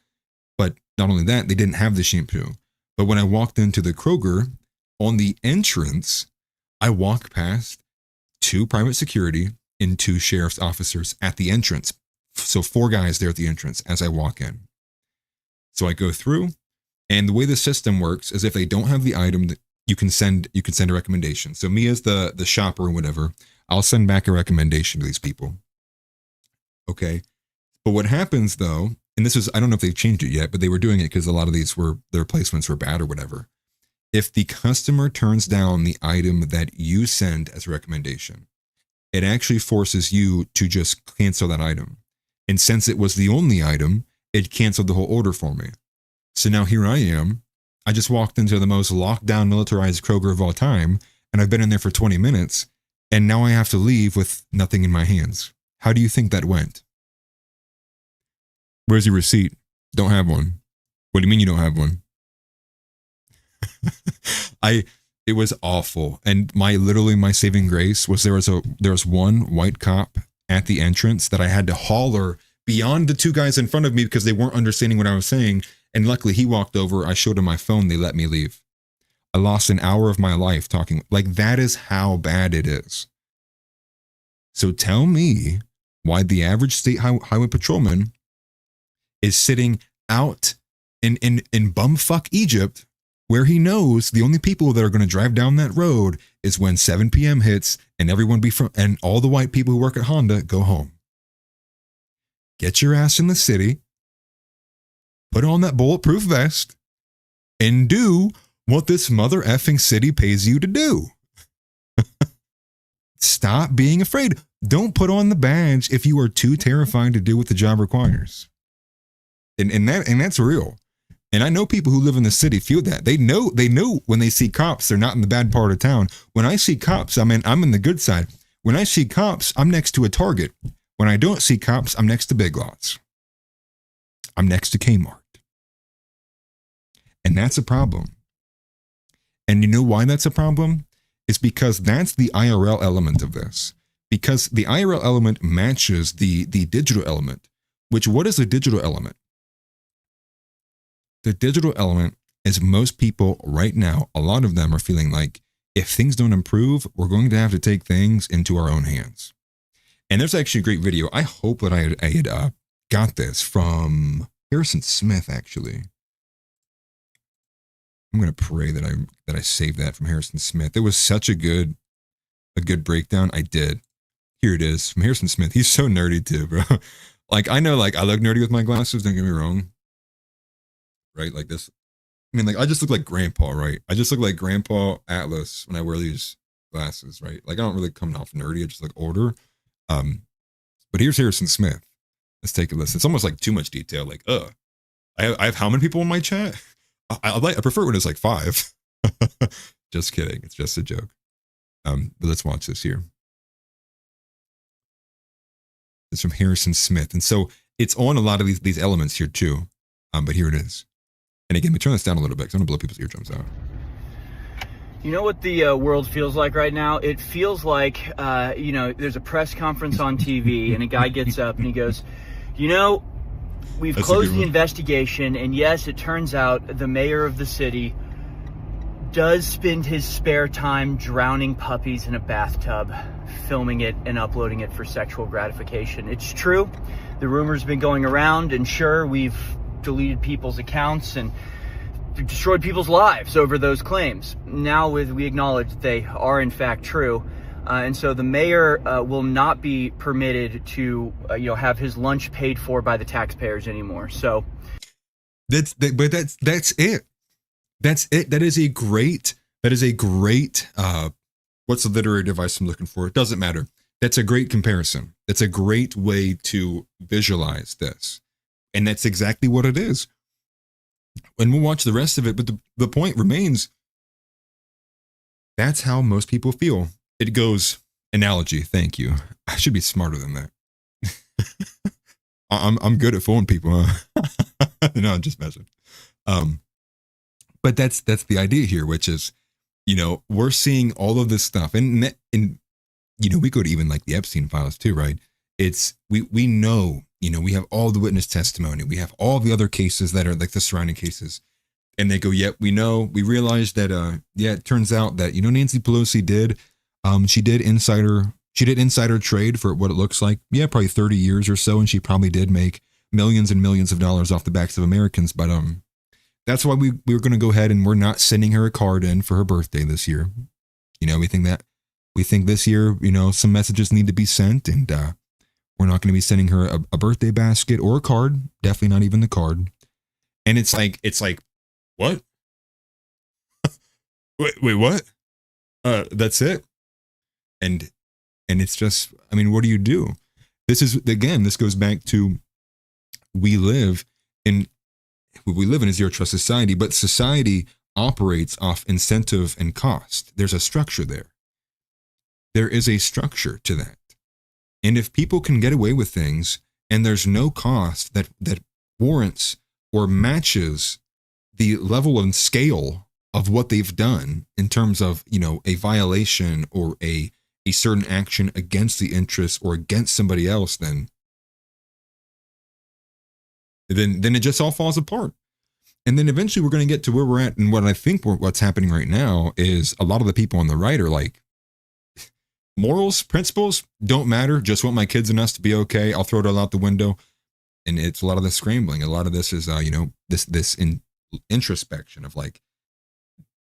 But not only that, they didn't have the shampoo. But when I walked into the Kroger, on the entrance, I walked past 2 private security and 2 sheriff's officers at the entrance. So 4 guys there at the entrance as I walk in. So I go through, and the way the system works is if they don't have the item, you can send a recommendation. So me as the shopper or whatever, I'll send back a recommendation to these people. Okay. But what happens though, and this is, I don't know if they've changed it yet, but they were doing it because a lot of their placements were bad or whatever. If the customer turns down the item that you send as a recommendation, it actually forces you to just cancel that item. And since it was the only item, it canceled the whole order for me. So now here I am. I just walked into the most locked down militarized Kroger of all time, and I've been in there for 20 minutes, and now I have to leave with nothing in my hands. How do you think that went? Where's your receipt? Don't have one. What do you mean you don't have one? It was awful. And my saving grace was there was one white cop at the entrance that I had to holler beyond the two guys in front of me because they weren't understanding what I was saying. And luckily he walked over. I showed him my phone. They let me leave. I lost an hour of my life talking. Like, that is how bad it is. So tell me why the average state highway patrolman is sitting out in bumfuck Egypt, where he knows the only people that are going to drive down that road is when 7 p.m. hits and and all the white people who work at Honda go home. Get your ass in the city, put on that bulletproof vest, and do what this mother effing city pays you to do. Stop being afraid. Don't put on the badge if you are too terrified to do what the job requires. And that's real. And I know people who live in the city feel that. They know when they see cops, they're not in the bad part of town. When I see cops, I'm in the good side. When I see cops, I'm next to a Target. When I don't see cops, I'm next to Big Lots. I'm next to Kmart. And that's a problem. And you know why that's a problem? It's because that's the IRL element of this. Because the IRL element matches the digital element. Which, what is the digital element? The digital element is most people right now, a lot of them are feeling like if things don't improve, we're going to have to take things into our own hands. And there's actually a great video. I hope that I had got this from Harrison Smith, actually. I'm going to pray that I saved that from Harrison Smith. It was such a good breakdown. I did. Here it is from Harrison Smith. He's so nerdy too, bro. Like, I know, like, I look nerdy with my glasses, don't get me wrong. Right? Like this. I mean, like, I just look like Grandpa, right? I just look like Grandpa Atlas when I wear these glasses, right? Like, I don't really come off nerdy. I just look older. But here's Harrison Smith. Let's take a listen. It's almost like too much detail. Like, I have how many people in my chat? I prefer when it's like 5. Just kidding. It's just a joke. But let's watch this here. It's from Harrison Smith. And so it's on a lot of these elements here too. But here it is. And again, let me turn this down a little bit because I don't want to blow people's eardrums out. You know what the world feels like right now? It feels like, there's a press conference on TV and a guy gets up and he goes, we've closed the investigation, and yes, it turns out the mayor of the city does spend his spare time drowning puppies in a bathtub, filming it and uploading it for sexual gratification. It's true. The rumor's been going around, and sure, we've deleted people's accounts and destroyed people's lives over those claims. Now we acknowledge that they are in fact true. And so the mayor will not be permitted to, have his lunch paid for by the taxpayers anymore. So that's it. That's it. That is a great, what's the literary device I'm looking for? It doesn't matter. That's a great comparison. That's a great way to visualize this. And that's exactly what it is. And we'll watch the rest of it. But the point remains, that's how most people feel. It goes, analogy, thank you. I should be smarter than that. I'm good at fooling people, huh? No, I'm just messing. But that's the idea here, which is, we're seeing all of this stuff. And we go to even like the Epstein files too, right? It's, we know, we have all the witness testimony. We have all the other cases that are like the surrounding cases. And they go, yep, we know, we realized that, it turns out that, Nancy Pelosi did, she did insider trade for what it looks like. Yeah, probably 30 years or so. And she probably did make millions and millions of dollars off the backs of Americans. But, that's why we were going to go ahead and we're not sending her a card in for her birthday this year. We think this year, some messages need to be sent, and, we're not going to be sending her a birthday basket or a card. Definitely not even the card. And it's like, what? wait, what? That's it. And it's just, what do you do? This goes back to, we live And what we live in a zero trust society, but society operates off incentive and cost. There's a structure there. There is a structure to that. And if people can get away with things and there's no cost that warrants or matches the level and scale of what they've done in terms of, a violation or a certain action against the interests or against somebody else, then it just all falls apart. And then eventually we're going to get to where we're at. And what I think what's happening right now is a lot of the people on the right are like, morals, principles don't matter. Just want my kids and us to be okay. I'll throw it all out the window. And it's a lot of this scrambling. A lot of this is, this introspection of like,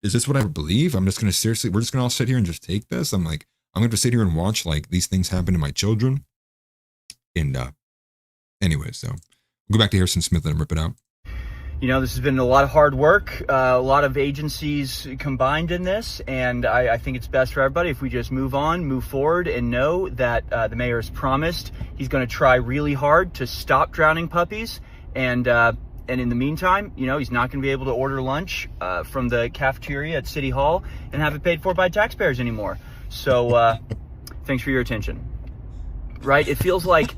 is this what I believe? We're just going to all sit here and just take this. I'm going to sit here and watch like these things happen to my children. And anyway, so we'll go back to Harrison Smith and rip it out. This has been a lot of hard work, a lot of agencies combined in this, and I think it's best for everybody if we just move on, move forward, and know that the mayor has promised he's going to try really hard to stop drowning puppies, and in the meantime, he's not going to be able to order lunch from the cafeteria at City Hall and have it paid for by taxpayers anymore. So thanks for your attention. Right? It feels like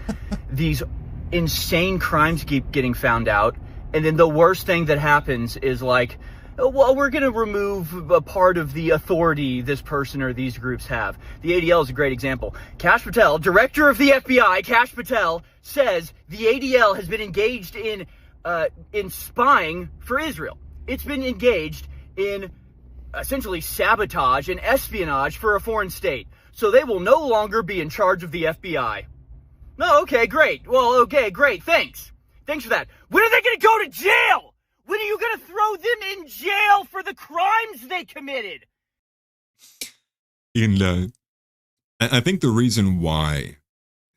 these insane crimes keep getting found out. And then the worst thing that happens is like, well, we're going to remove a part of the authority this person or these groups have. The ADL is a great example. Kash Patel, director of the FBI, Kash Patel, says the ADL has been engaged in spying for Israel. It's been engaged in essentially sabotage and espionage for a foreign state. So they will no longer be in charge of the FBI. No, okay, great. Well, okay, great. Thanks. Thanks for that. When are they going to go to jail? When are you going to throw them in jail for the crimes they committed? And I think the reason why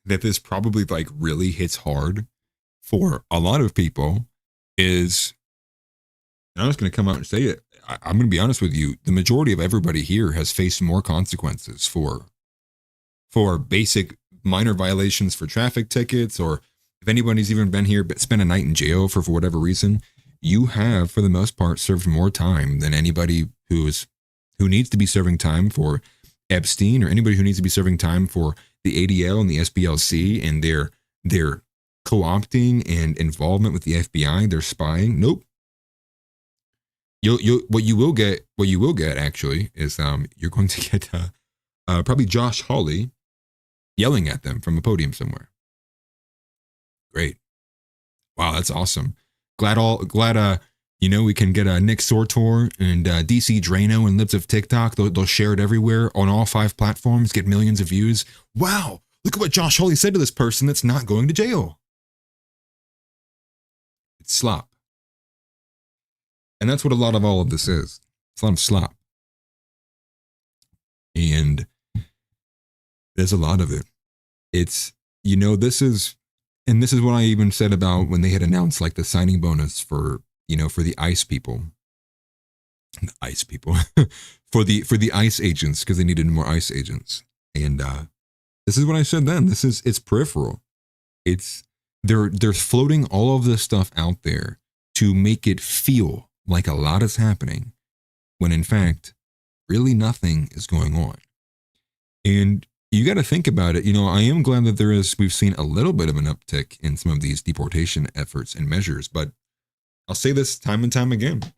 that this probably like really hits hard for a lot of people is, and I'm just going to come out and say it, I'm going to be honest with you, the majority of everybody here has faced more consequences for basic minor violations, for traffic tickets, or if anybody's even been here but spent a night in jail for whatever reason, you have, for the most part, served more time than anybody who needs to be serving time for Epstein, or anybody who needs to be serving time for the ADL and the SPLC and their co-opting and involvement with the FBI, their spying. Nope. What you will get actually is you're going to get probably Josh Hawley yelling at them from a podium somewhere. Great. Wow, that's awesome. Glad we can get Nick Sortor and DC Drano and Libs of TikTok. They'll share it everywhere on all 5 platforms, get millions of views. Wow, look at what Josh Hawley said to this person that's not going to jail. It's slop. And that's what a lot of all of this is. It's a lot of slop. And there's a lot of it. It's, this is what I even said about when they had announced like the signing bonus for the ICE people. The ICE people. for the ICE agents, because they needed more ICE agents. And this is what I said then. It's peripheral. They're floating all of this stuff out there to make it feel like a lot is happening, when in fact, really nothing is going on. And you got to think about it. I am glad that we've seen a little bit of an uptick in some of these deportation efforts and measures, but I'll say this time and time again.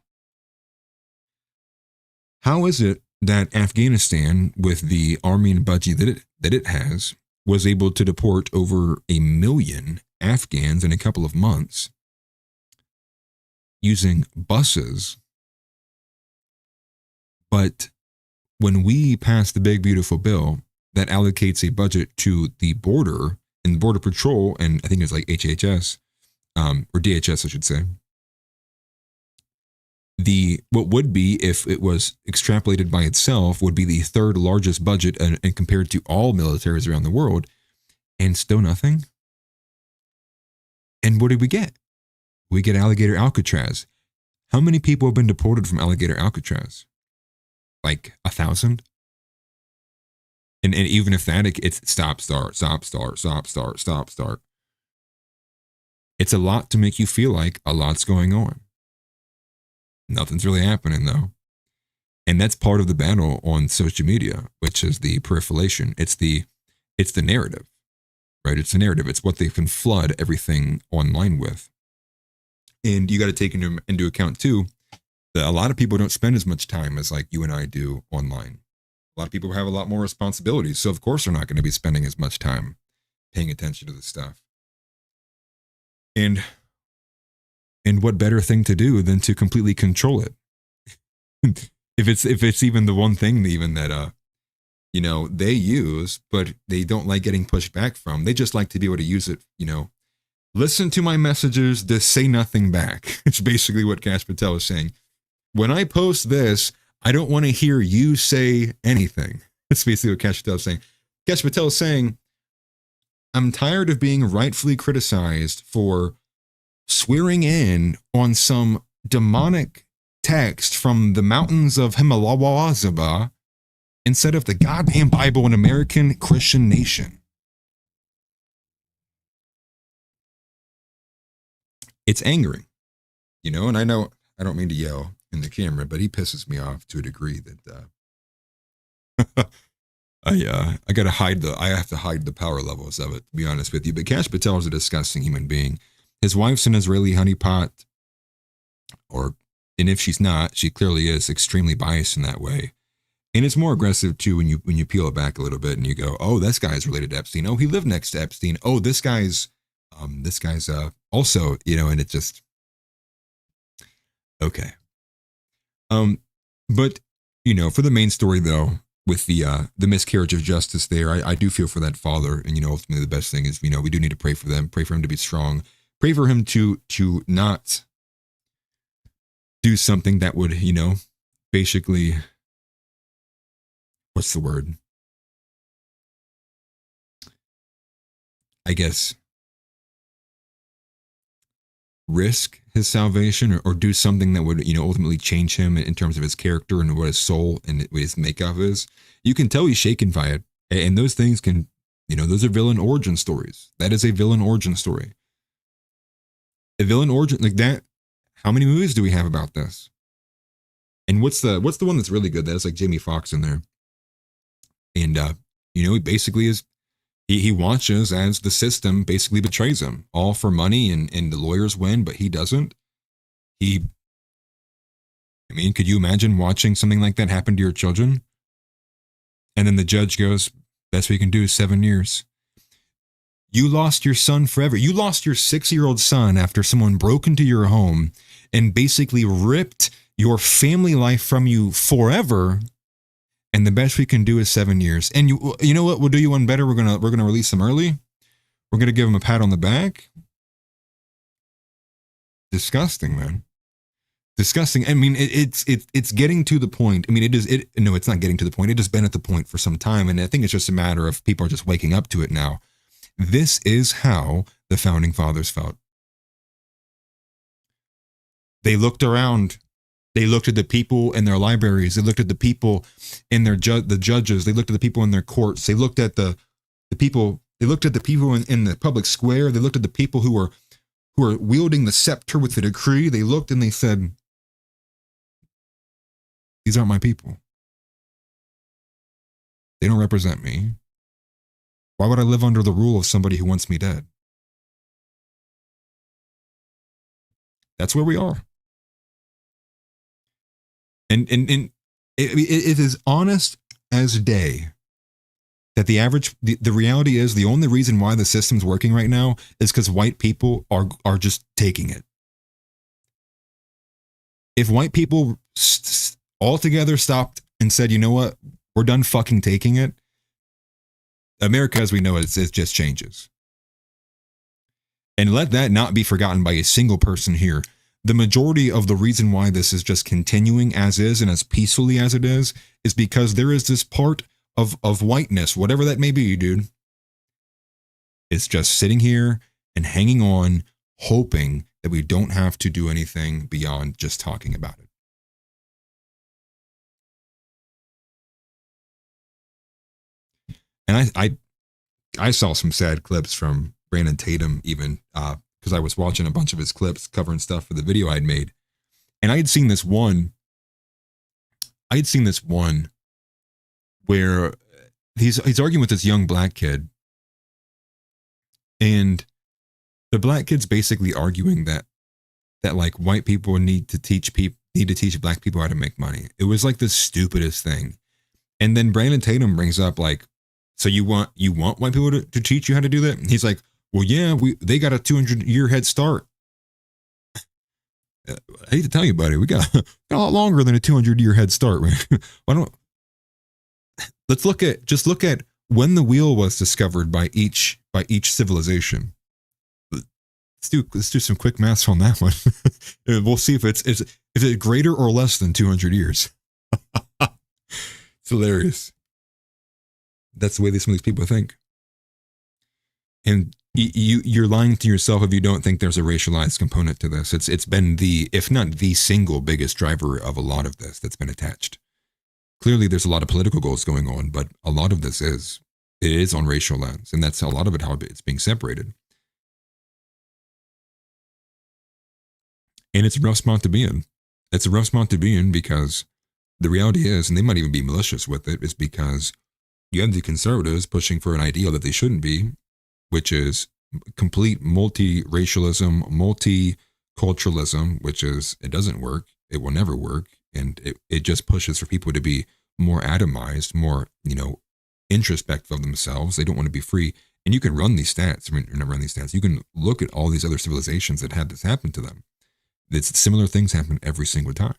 How is it that Afghanistan, with the army and budget that it has, was able to deport over 1 million Afghans in a couple of months using buses? But when we pass the big beautiful bill that allocates a budget to the border and Border Patrol, and I think it's like HHS, or DHS, I should say. What would be, if it was extrapolated by itself, would be the 3rd largest budget and compared to all militaries around the world, and still nothing. And what did we get? We get Alligator Alcatraz. How many people have been deported from Alligator Alcatraz? Like 1,000? And even if that, it's stop, start. It's a lot to make you feel like a lot's going on. Nothing's really happening though. And that's part of the battle on social media, which is the proliferation. It's the narrative, right? It's the narrative. It's what they can flood everything online with. And you got to take into account too, that a lot of people don't spend as much time as like you and I do online. A lot of people have a lot more responsibilities. So of course they're not going to be spending as much time paying attention to this stuff. And what better thing to do than to completely control it? if it's even the one thing even that they use, but they don't like getting pushed back from. They just like to be able to use it, listen to my messages, just say nothing back. It's basically what Kash Patel is saying. When I post this, I don't want to hear you say anything. That's basically what Kash Patel is saying. Kash Patel is saying, I'm tired of being rightfully criticized for swearing in on some demonic text from the mountains of Himalaya instead of the goddamn Bible and American Christian nation. It's angering, and I know I don't mean to yell in the camera, but he pisses me off to a degree that I gotta I have to hide the power levels of it, to be honest with you. But Kash Patel is a disgusting human being. His wife's an Israeli honeypot, and if she's not, she clearly is extremely biased in that way. And it's more aggressive too when you peel it back a little bit and you go, oh, this guy's related to Epstein. Oh, he lived next to Epstein. Oh, this guy's also, and it's just okay. But for the main story though, with the miscarriage of justice there, I do feel for that father, and ultimately the best thing is we do need to pray for them, pray for him to be strong, pray for him to not do something that would basically, what's the word? I guess risk his salvation or do something that would ultimately change him in terms of his character and what his soul and what his makeup is. You can tell he's shaken by it, and those things can those are villain origin stories. That is a villain origin story. A villain origin like that. How many movies do we have about this? And what's the one that's really good? That's like Jamie Foxx in there, and he basically is. He watches as the system basically betrays him, all for money, and the lawyers win, but he doesn't. Could you imagine watching something like that happen to your children? And then the judge goes, best we can do is 7 years. You lost your son forever. You lost your 6-year-old son after someone broke into your home and basically ripped your family life from you forever. And the best we can do is 7 years. And you know what? We'll do you one better. We're gonna release him early. We're gonna give him a pat on the back. Disgusting, man. Disgusting. I mean, it's getting to the point. I mean, no, it's not getting to the point. It has been at the point for some time, and I think it's just a matter of people are just waking up to it now. This is how the founding fathers felt. They looked around. They looked at the people in their libraries. They looked at the people in the judges. They looked at the people in their courts. They looked at the people. They looked at the people in the public square. They looked at the people who were wielding the scepter with the decree. They looked and they said, "These aren't my people. They don't represent me. Why would I live under the rule of somebody who wants me dead?" That's where we are. And it is honest as day that the reality is the only reason why the system's working right now is because white people are just taking it. If white people altogether stopped and said, you know what, we're done fucking taking it, America as we know it just changes. And let that not be forgotten by a single person here. The majority of the reason why this is just continuing as is and as peacefully as it is because there is this part of whiteness, whatever that may be, dude. It's just sitting here and hanging on, hoping that we don't have to do anything beyond just talking about it. And I saw some sad clips from Brandon Tatum even because I was watching a bunch of his clips covering stuff for the video I'd made. And I had seen this one where he's arguing with this young black kid. And the black kid's basically arguing that like white people need to teach black people how to make money. It was like the stupidest thing. And then Brandon Tatum brings up like, so you want white people to teach you how to do that? And he's like, well, yeah, they got a 200-year head start. I hate to tell you, buddy, we got a lot longer than a 200-year head start. Let's look at when the wheel was discovered by each civilization. Let's do some quick maths on that one. We'll see if it's greater or less than 200 years. It's hilarious. That's the way some of these people think. And you're lying to yourself if you don't think there's a racialized component to this. It's been if not the single biggest driver of a lot of this that's been attached. Clearly, there's a lot of political goals going on, but a lot of this is on racial lines, and that's a lot of it how it's being separated. And it's a rough spot to be in. It's a rough spot to be in because the reality is, and they might even be malicious with it, is because you have the conservatives pushing for an ideal that they shouldn't be, which is complete multi-racialism, multiculturalism, which is, it doesn't work. It will never work. And it just pushes for people to be more atomized, more, introspective of themselves. They don't want to be free. And you can run these stats. I mean, not run these stats. You can look at all these other civilizations that had this happen to them. It's similar things happen every single time.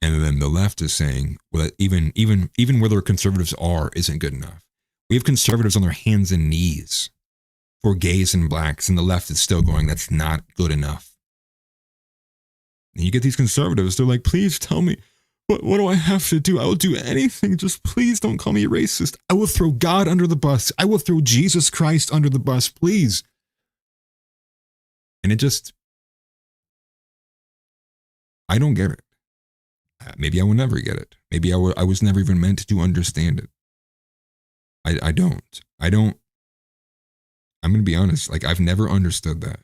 And then the left is saying, well, even where their conservatives are isn't good enough. We have conservatives on their hands and knees for gays and blacks, and the left is still going, that's not good enough. And you get these conservatives, they're like, please tell me, what do I have to do? I will do anything. Just please don't call me a racist. I will throw God under the bus. I will throw Jesus Christ under the bus, please. And I don't get it. Maybe I will never get it. Maybe I was never even meant to understand it. I don't. I'm going to be honest. Like, I've never understood that.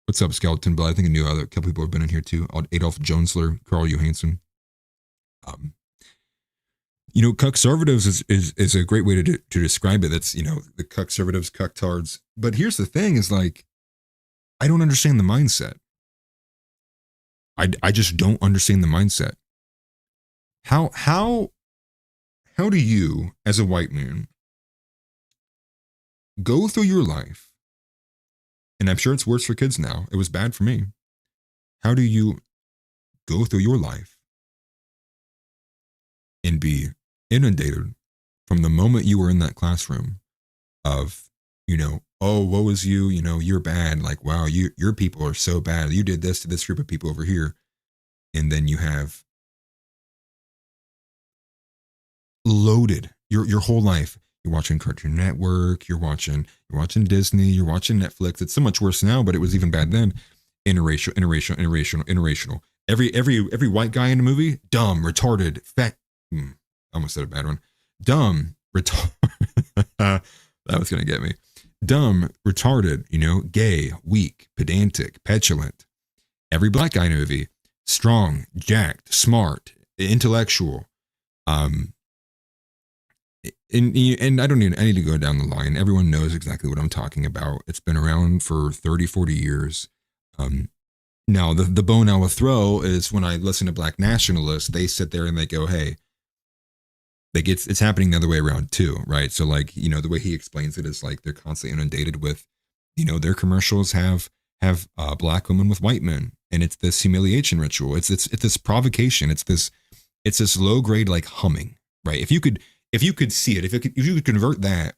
What's up, Skeleton Blood? I think a couple people have been in here too. Adolf Jonesler, Carl Johansson. Cuckservatives is a great way to describe it. That's, the cuckservatives, cucktards. But here's the thing is like, I don't understand the mindset. I just don't understand the mindset. How do you, as a white man, go through your life, and I'm sure it's worse for kids now. It was bad for me. How do you go through your life and be inundated from the moment you were in that classroom of, oh, woe is you, you're bad. Like, wow, your people are so bad. You did this to this group of people over here. And then you have loaded your whole life. You're watching Cartoon Network, you're watching Disney, you're watching Netflix. It's so much worse now, but it was even bad then. Interracial. Every white guy in the movie, dumb, retarded, fat. I almost said a bad one. Dumb, retarded. That was gonna get me. Dumb, retarded, gay, weak, pedantic, petulant. Every black guy in a movie, strong, jacked, smart, intellectual. And I need to go down the line. Everyone knows exactly what I'm talking about. It's been around for 30, 40 years. Now, the bone I will throw is when I listen to black nationalists, they sit there and they go, hey, it's happening the other way around too, right? So like, the way he explains it is like they're constantly inundated with, their commercials have black women with white men. And it's this humiliation ritual. It's this provocation. It's this low grade, like humming, right? If you could see it, if you could convert that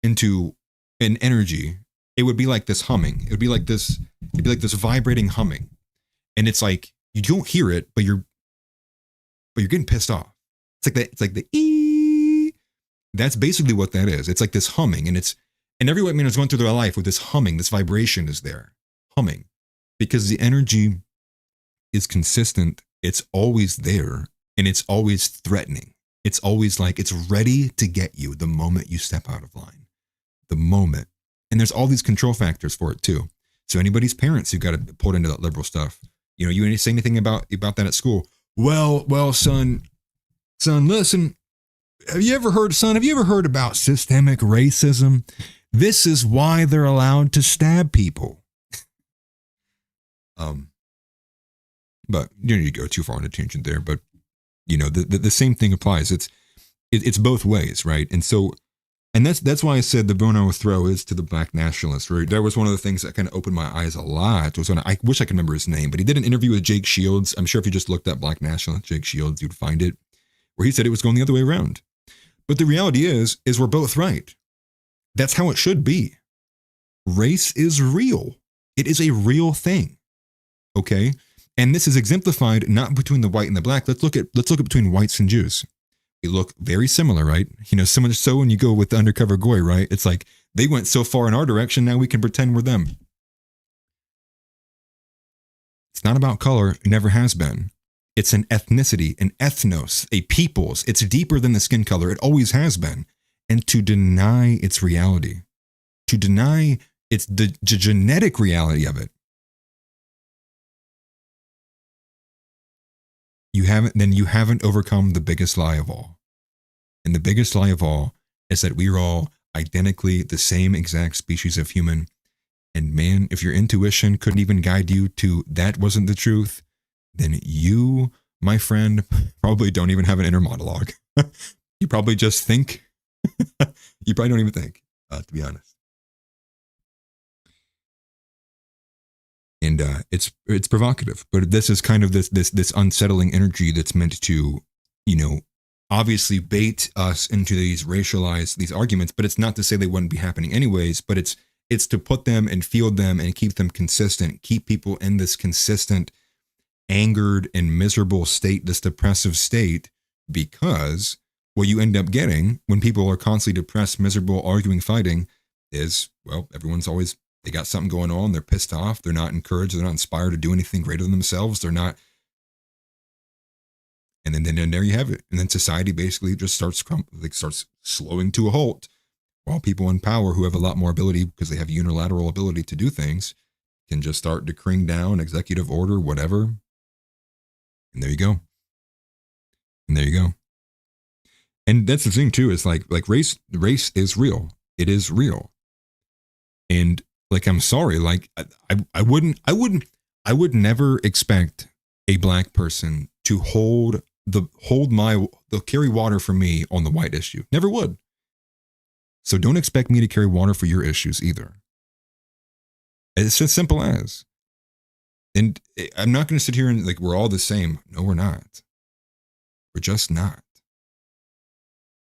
into an energy, it would be like this humming. It'd be like this vibrating humming. And it's like, you don't hear it, but you're getting pissed off. It's like the ee. That's basically what that is. It's like this humming, and every white man is going through their life with this humming, this vibration is there, humming, because the energy is consistent. It's always there, and it's always threatening. It's always like it's ready to get you the moment you step out of line, the moment. And there's all these control factors for it too. So anybody's parents who got pulled into that liberal stuff, you know, you say anything about that at school? Well, son, listen, have you ever heard about systemic racism? This is why they're allowed to stab people. But you don't need to go too far on a tangent there, but you know, the same thing applies. It's both ways, right? And that's why I said the bone I will throw is to the black nationalists, right? That was one of the things that kind of opened my eyes a lot. I wish I could remember his name, but he did an interview with Jake Shields. I'm sure if you just looked up black nationalist Jake Shields, you'd find it, where he said it was going the other way around. But the reality is we're both right. That's how it should be. Race is real. It is a real thing. Okay? And this is exemplified not between the white and the black. Let's look at between whites and Jews. They look very similar, right? You know, so much so when you go with the undercover goy, right? It's like they went so far in our direction, now we can pretend we're them. It's not about color, it never has been. It's an ethnicity, an ethnos, a peoples. It's deeper than the skin color. It always has been. And to deny its reality, to deny the genetic reality of it, you haven't overcome the biggest lie of all. And the biggest lie of all is that we are all identically the same exact species of human. And man, if your intuition couldn't even guide you to that wasn't the truth, then you, my friend, probably don't even have an inner monologue. You probably just think. You probably don't even think, to be honest. And it's provocative, but this is kind of this unsettling energy that's meant to, you know, obviously bait us into these racialized arguments. But it's not to say they wouldn't be happening anyways. But it's to put them and field them and keep them consistent, keep people in this consistent, angered and miserable state, this depressive state, because what you end up getting when people are constantly depressed, miserable, arguing, fighting is, well, they got something going on. They're pissed off. They're not encouraged. They're not inspired to do anything greater than themselves. They're not. And then there you have it. And then society basically just starts slowing to a halt, while people in power who have a lot more ability because they have unilateral ability to do things can just start decreeing down executive order, whatever. And there you go. And that's the thing too, is like race is real. It is real. And like, I'm sorry, like I would never expect a black person to carry water for me on the white issue. Never would. So don't expect me to carry water for your issues either. It's as simple as. And I'm not going to sit here and like, we're all the same. No, we're not. We're just not.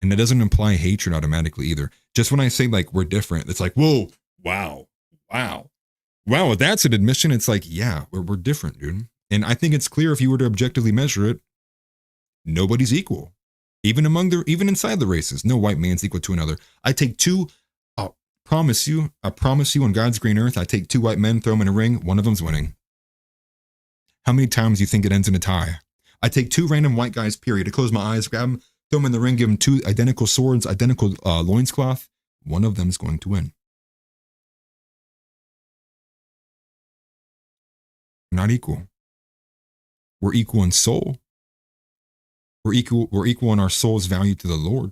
And that doesn't imply hatred automatically either. Just when I say like, we're different, it's like, whoa, wow, that's an admission. It's like, yeah, we're different, dude. And I think it's clear if you were to objectively measure it, nobody's equal. Even inside the races, no white man's equal to another. I take two, I promise you on God's green earth, I take two white men, throw them in a ring, one of them's winning. How many times do you think it ends in a tie? I take two random white guys, period. I close my eyes, grab them, throw them in the ring, give them two identical swords, identical loincloth. One of them is going to win. We're not equal. We're equal in soul. We're equal in our soul's value to the Lord.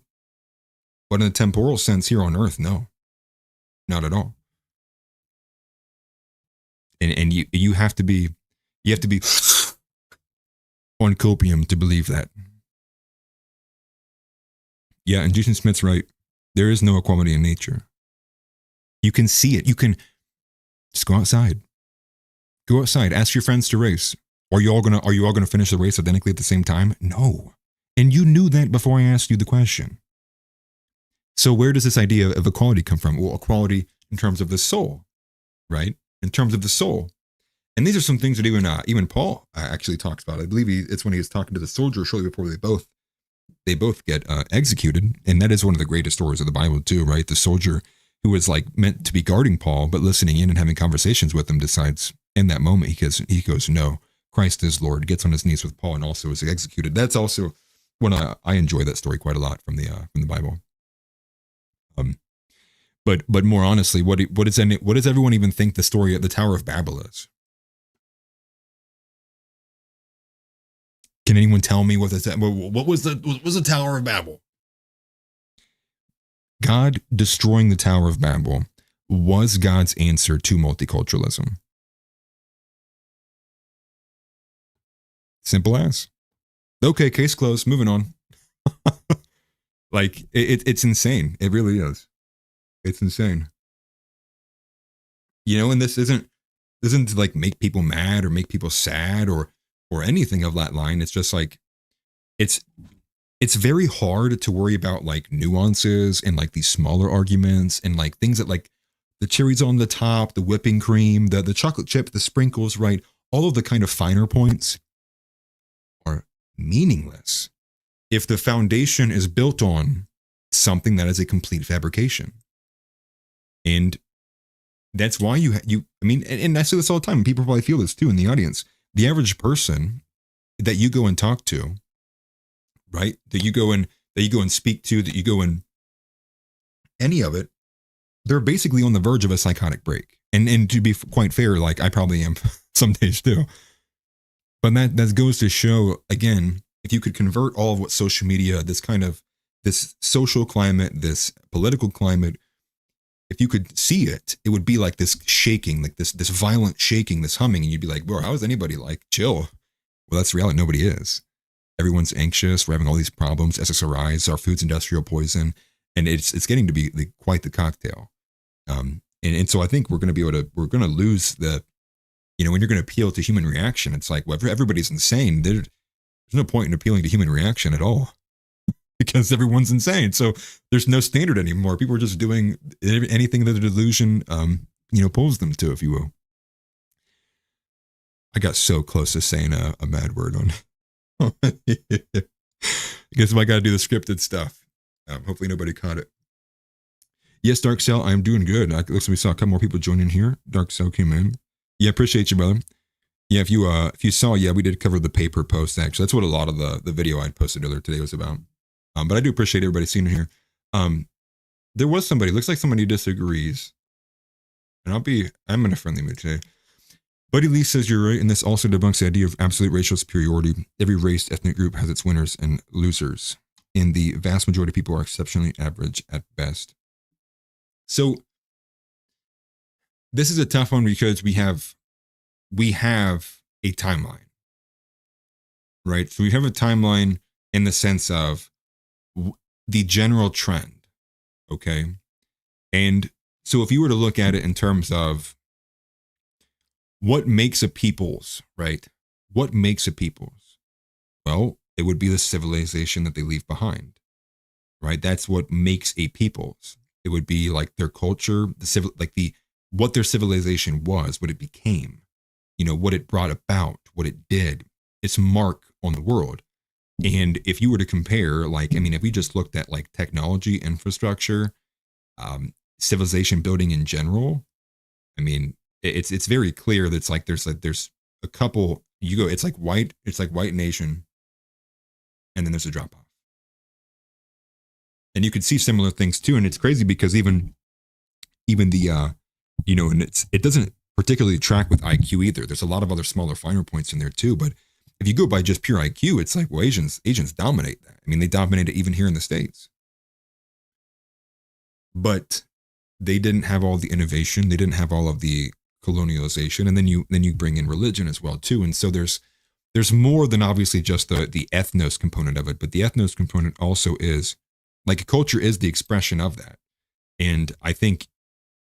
But in a temporal sense here on earth, no. Not at all. And you have to be on copium to believe that. Yeah, and Jason Smith's right. There is no equality in nature. You can see it. You can just go outside. Go outside. Ask your friends to race. Are you all gonna finish the race identically at the same time? No. And you knew that before I asked you the question. So where does this idea of equality come from? Well, equality in terms of the soul, right? In terms of the soul. And these are some things that even Paul actually talks about. I believe it's when he was talking to the soldier shortly before they both get executed. And that is one of the greatest stories of the Bible too, right? The soldier who was like meant to be guarding Paul, but listening in and having conversations with him decides in that moment, he goes, no, Christ is Lord, gets on his knees with Paul and also is executed. That's also when I enjoy that story quite a lot from the Bible. But more honestly, what does everyone even think the story of the Tower of Babel is? Can anyone tell me what was the Tower of Babel? God destroying the Tower of Babel was God's answer to multiculturalism. Simple as. Okay, case closed. Moving on. Like it's insane. It really is. It's insane. You know, and this isn't to like make people mad or make people sad or anything of that line. It's just like it's very hard to worry about like nuances and like these smaller arguments and like things that like the cherries on the top, the whipping cream, the chocolate chip, the sprinkles, right? All of the kind of finer points are meaningless if the foundation is built on something that is a complete fabrication. And that's why I mean, and I say this all the time. People probably feel this too in the audience. The average person that you go and talk to, right? That you go and speak to, that you go and any of it, they're basically on the verge of a psychotic break. And to be quite fair, like I probably am some days too. But that goes to show, again, if you could convert all of what social media, this social climate, this political climate, if you could see it, it would be like this shaking, like this violent shaking, this humming, and you'd be like, bro, how is anybody like chill? Well, that's the reality. Nobody is. Everyone's anxious. We're having all these problems. SSRIs, our food's industrial poison, and it's getting to be quite the cocktail. And so I think we're going to lose the, you know, when you're going to appeal to human reaction, it's like, well, everybody's insane. There's no point in appealing to human reaction at all. Because everyone's insane. So there's no standard anymore. People are just doing anything that the delusion, pulls them to, if you will. I got so close to saying a bad word on. I guess I got to do the scripted stuff. Hopefully nobody caught it. Yes, Dark Cell, I'm doing good. Looks like we saw a couple more people join in here. Dark Cell came in. Yeah, appreciate you, brother. Yeah, if you saw, yeah, we did cover the paper post, actually. That's what a lot of the video I posted earlier today was about. But I do appreciate everybody seeing it here. There was somebody, looks like somebody who disagrees. And I'm in a friendly mood today. Buddy Lee says you're right, and this also debunks the idea of absolute racial superiority. Every race, ethnic group has its winners and losers. And the vast majority of people are exceptionally average at best. So this is a tough one because we have a timeline. Right? So we have a timeline in the sense of the general trend, okay? And so if you were to look at it in terms of what makes a people's, right? What makes a people's? Well, it would be the civilization that they leave behind, right? That's what makes a people's. It would be like their culture, what their civilization was, what it became, you know, what it brought about, what it did, its mark on the world. And if you were to compare, like, I mean, if we just looked at like technology, infrastructure, civilization building in general, I mean, it's very clear that it's like there's a couple. It's like white nation, and then there's a drop off. And you could see similar things too. And it's crazy because even the and it doesn't particularly track with IQ either. There's a lot of other smaller finer points in there too, but if you go by just pure IQ, it's like, well, Asians dominate that. I mean, they dominate it even here in the States. But they didn't have all the innovation. They didn't have all of the colonialization. And then you bring in religion as well too. And so there's more than obviously just the ethnos component of it, but the ethnos component also is like a culture is the expression of that. And I think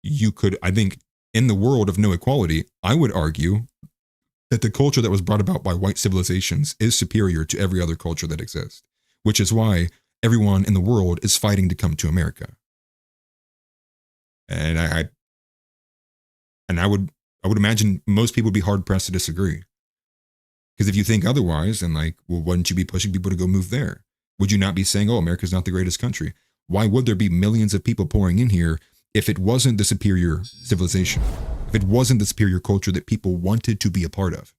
in the world of no equality, I would argue that the culture that was brought about by white civilizations is superior to every other culture that exists, which is why everyone in the world is fighting to come to America. And I would imagine most people would be hard pressed to disagree. Because if you think otherwise, then like, well, wouldn't you be pushing people to go move there? Would you not be saying, oh, America's not the greatest country? Why would there be millions of people pouring in here if it wasn't the superior civilization? If it wasn't the superior culture that people wanted to be a part of?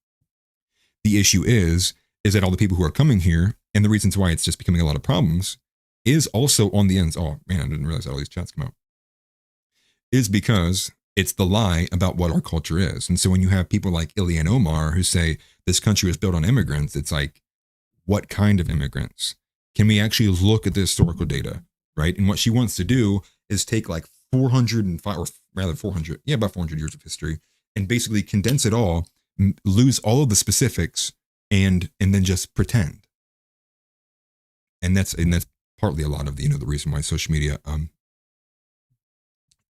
The issue is that all the people who are coming here, and the reasons why it's just becoming a lot of problems, is also on the ends. Oh man, I didn't realize all these chats come out. is because it's the lie about what our culture is. And so when you have people like Ilhan Omar who say this country was built on immigrants, it's like, what kind of immigrants? Can we actually look at the historical data, right? And what she wants to do is take like 405, or rather 400, about 400 years of history, and basically condense it all, lose all of the specifics, and then just pretend. And that's partly a lot of the reason why social media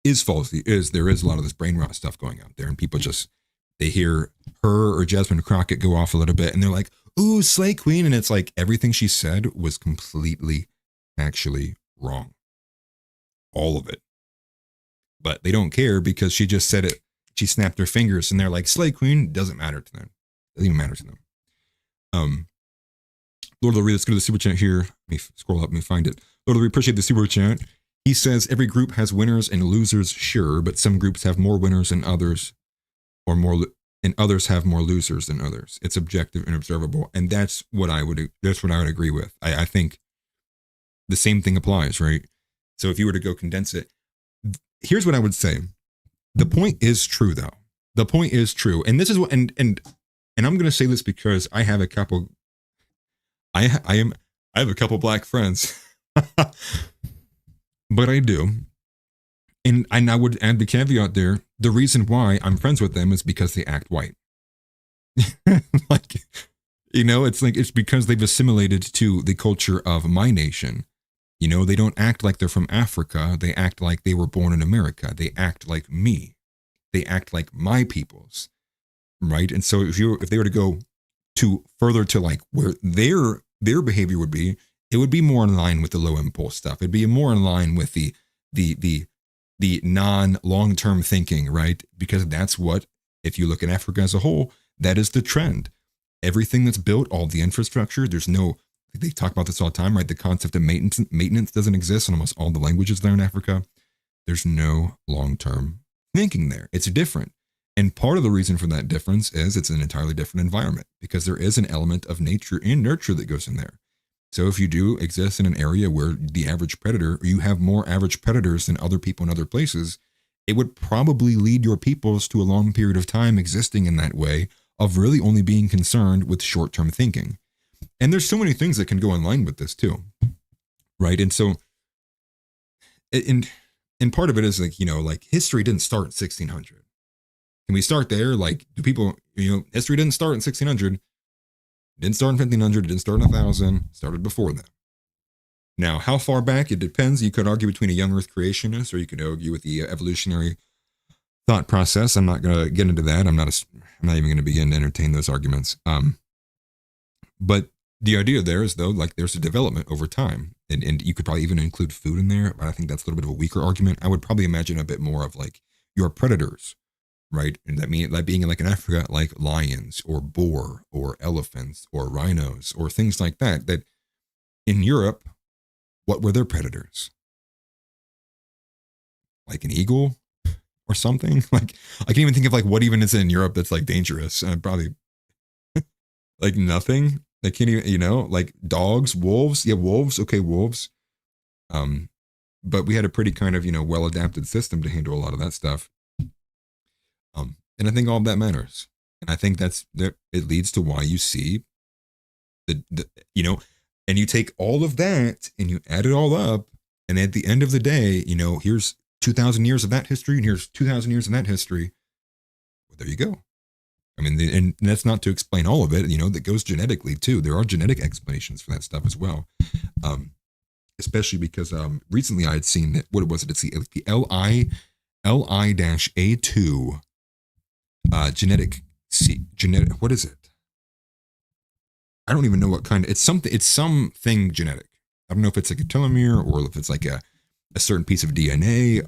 is falsy, is there is a lot of this brain rot stuff going out there, and people just, they hear her or Jasmine Crockett go off a little bit and they're like, ooh, Slay Queen. And it's like everything she said was completely actually wrong. All of it. But they don't care because she just said it. She snapped her fingers and they're like, Slay Queen, doesn't matter to them. Doesn't even matter to them. Lord Larry, let's go to the super chat here. Let me scroll up, let me find it. Lord Larry, appreciate the super chat. He says every group has winners and losers, sure, but some groups have more winners than others, and others have more losers than others. It's objective and observable, and that's what I would agree with. I think the same thing applies, right? So if you were to go condense it, here's what I would say. The point is true, though. The point is true, and this is what, and I'm going to say this because I have a couple. I have a couple black friends. But I do. And I would add the caveat there. The reason why I'm friends with them is because they act white. Like, it's like, it's because they've assimilated to the culture of my nation. They don't act like they're from Africa. They act like they were born in America. They act like me. They act like my peoples. Right? And so if they were to go further to like where their behavior would be, it would be more in line with the low impulse stuff. It'd be more in line with the non-long-term thinking, right? Because that's what, if you look at Africa as a whole, that is the trend. Everything that's built, all the infrastructure, they talk about this all the time, right? The concept of maintenance doesn't exist in almost all the languages there in Africa. There's no long-term thinking there. It's different. And part of the reason for that difference is it's an entirely different environment, because there is an element of nature and nurture that goes in there. So if you do exist in an area where the average predator, or you have more average predators than other people in other places, it would probably lead your peoples to a long period of time existing in that way of really only being concerned with short-term thinking. And there's so many things that can go in line with this too, right? And so, and part of it is like, like history didn't start in 1600. Can we start there? Like, do people, history didn't start in 1600. It didn't start in 1500, it didn't start in 1000, it started before that. Now, how far back? It depends. You could argue between a young earth creationist, or you could argue with the evolutionary thought process. I'm not going to get into that. I'm not even going to begin to entertain those arguments. But the idea there is, though, like there's a development over time. And you could probably even include food in there, but I think that's a little bit of a weaker argument. I would probably imagine a bit more of like your predators, right? And that means like being like in Africa, like lions or boar or elephants or rhinos or things like that. That in Europe, what were their predators? Like an eagle or something? Like I can't even think of like what even is in Europe that's like dangerous. Probably like nothing. They can't even, like dogs, wolves. Yeah, wolves. Okay, wolves. But we had a pretty kind of, well adapted system to handle a lot of that stuff. And I think all of that matters. And I think it leads to why you see and you take all of that and you add it all up. And at the end of the day, here's 2,000 years of that history and here's 2,000 years of that history. Well, there you go. I mean, and that's not to explain all of it, that goes genetically too. There are genetic explanations for that stuff as well. Especially because recently I had seen that, what was it? It's the Li-A2 genetic, what is it? I don't even know what kind of, it's something genetic. I don't know if it's like a telomere or if it's like a certain piece of DNA,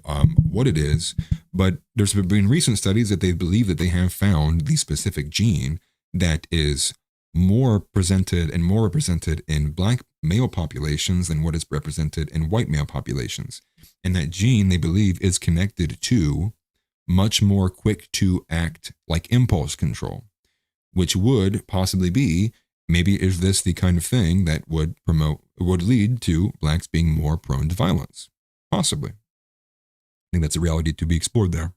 what it is, but there's been recent studies that they believe that they have found the specific gene that is more presented and more represented in black male populations than what is represented in white male populations. And that gene, they believe, is connected to much more quick to act like impulse control, which would possibly be, maybe is this the kind of thing that would lead to blacks being more prone to violence? Possibly. think that's a reality to be explored there.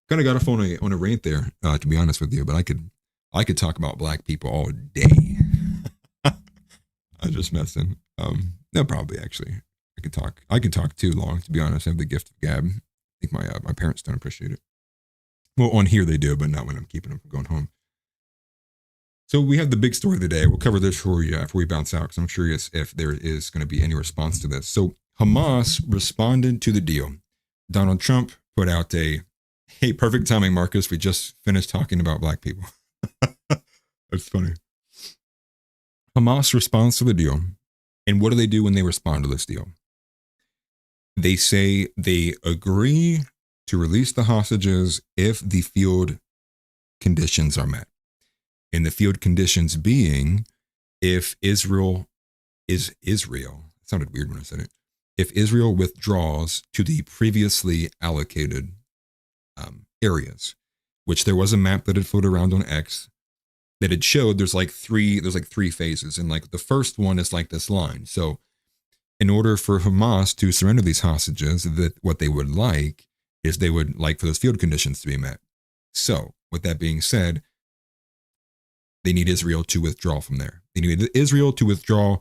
Kind of got off on a rant there, to be honest with you, but I could talk about black people all day. I'm just messing. No, probably actually. I could talk too long, to be honest. I have the gift of gab. I think my parents don't appreciate it. Well, on here they do, but not when I'm keeping them from going home. So we have the big story of the day. We'll cover this before we bounce out, because I'm curious if there is going to be any response to this. So Hamas responded to the deal. Donald Trump put out hey, perfect timing, Marcus. We just finished talking about black people. That's funny. Hamas responds to the deal. And what do they do when they respond to this deal? They say they agree to release the hostages if the field conditions are met. And the field conditions being, if Israel is Israel, it sounded weird when I said it, if Israel withdraws to the previously allocated areas, which there was a map that had floated around on X that had showed there's like three phases. And like the first one is like this line. So in order for Hamas to surrender these hostages, that what they would like is they would like for those field conditions to be met. So with that being said, they need Israel to withdraw from there. They need Israel to withdraw.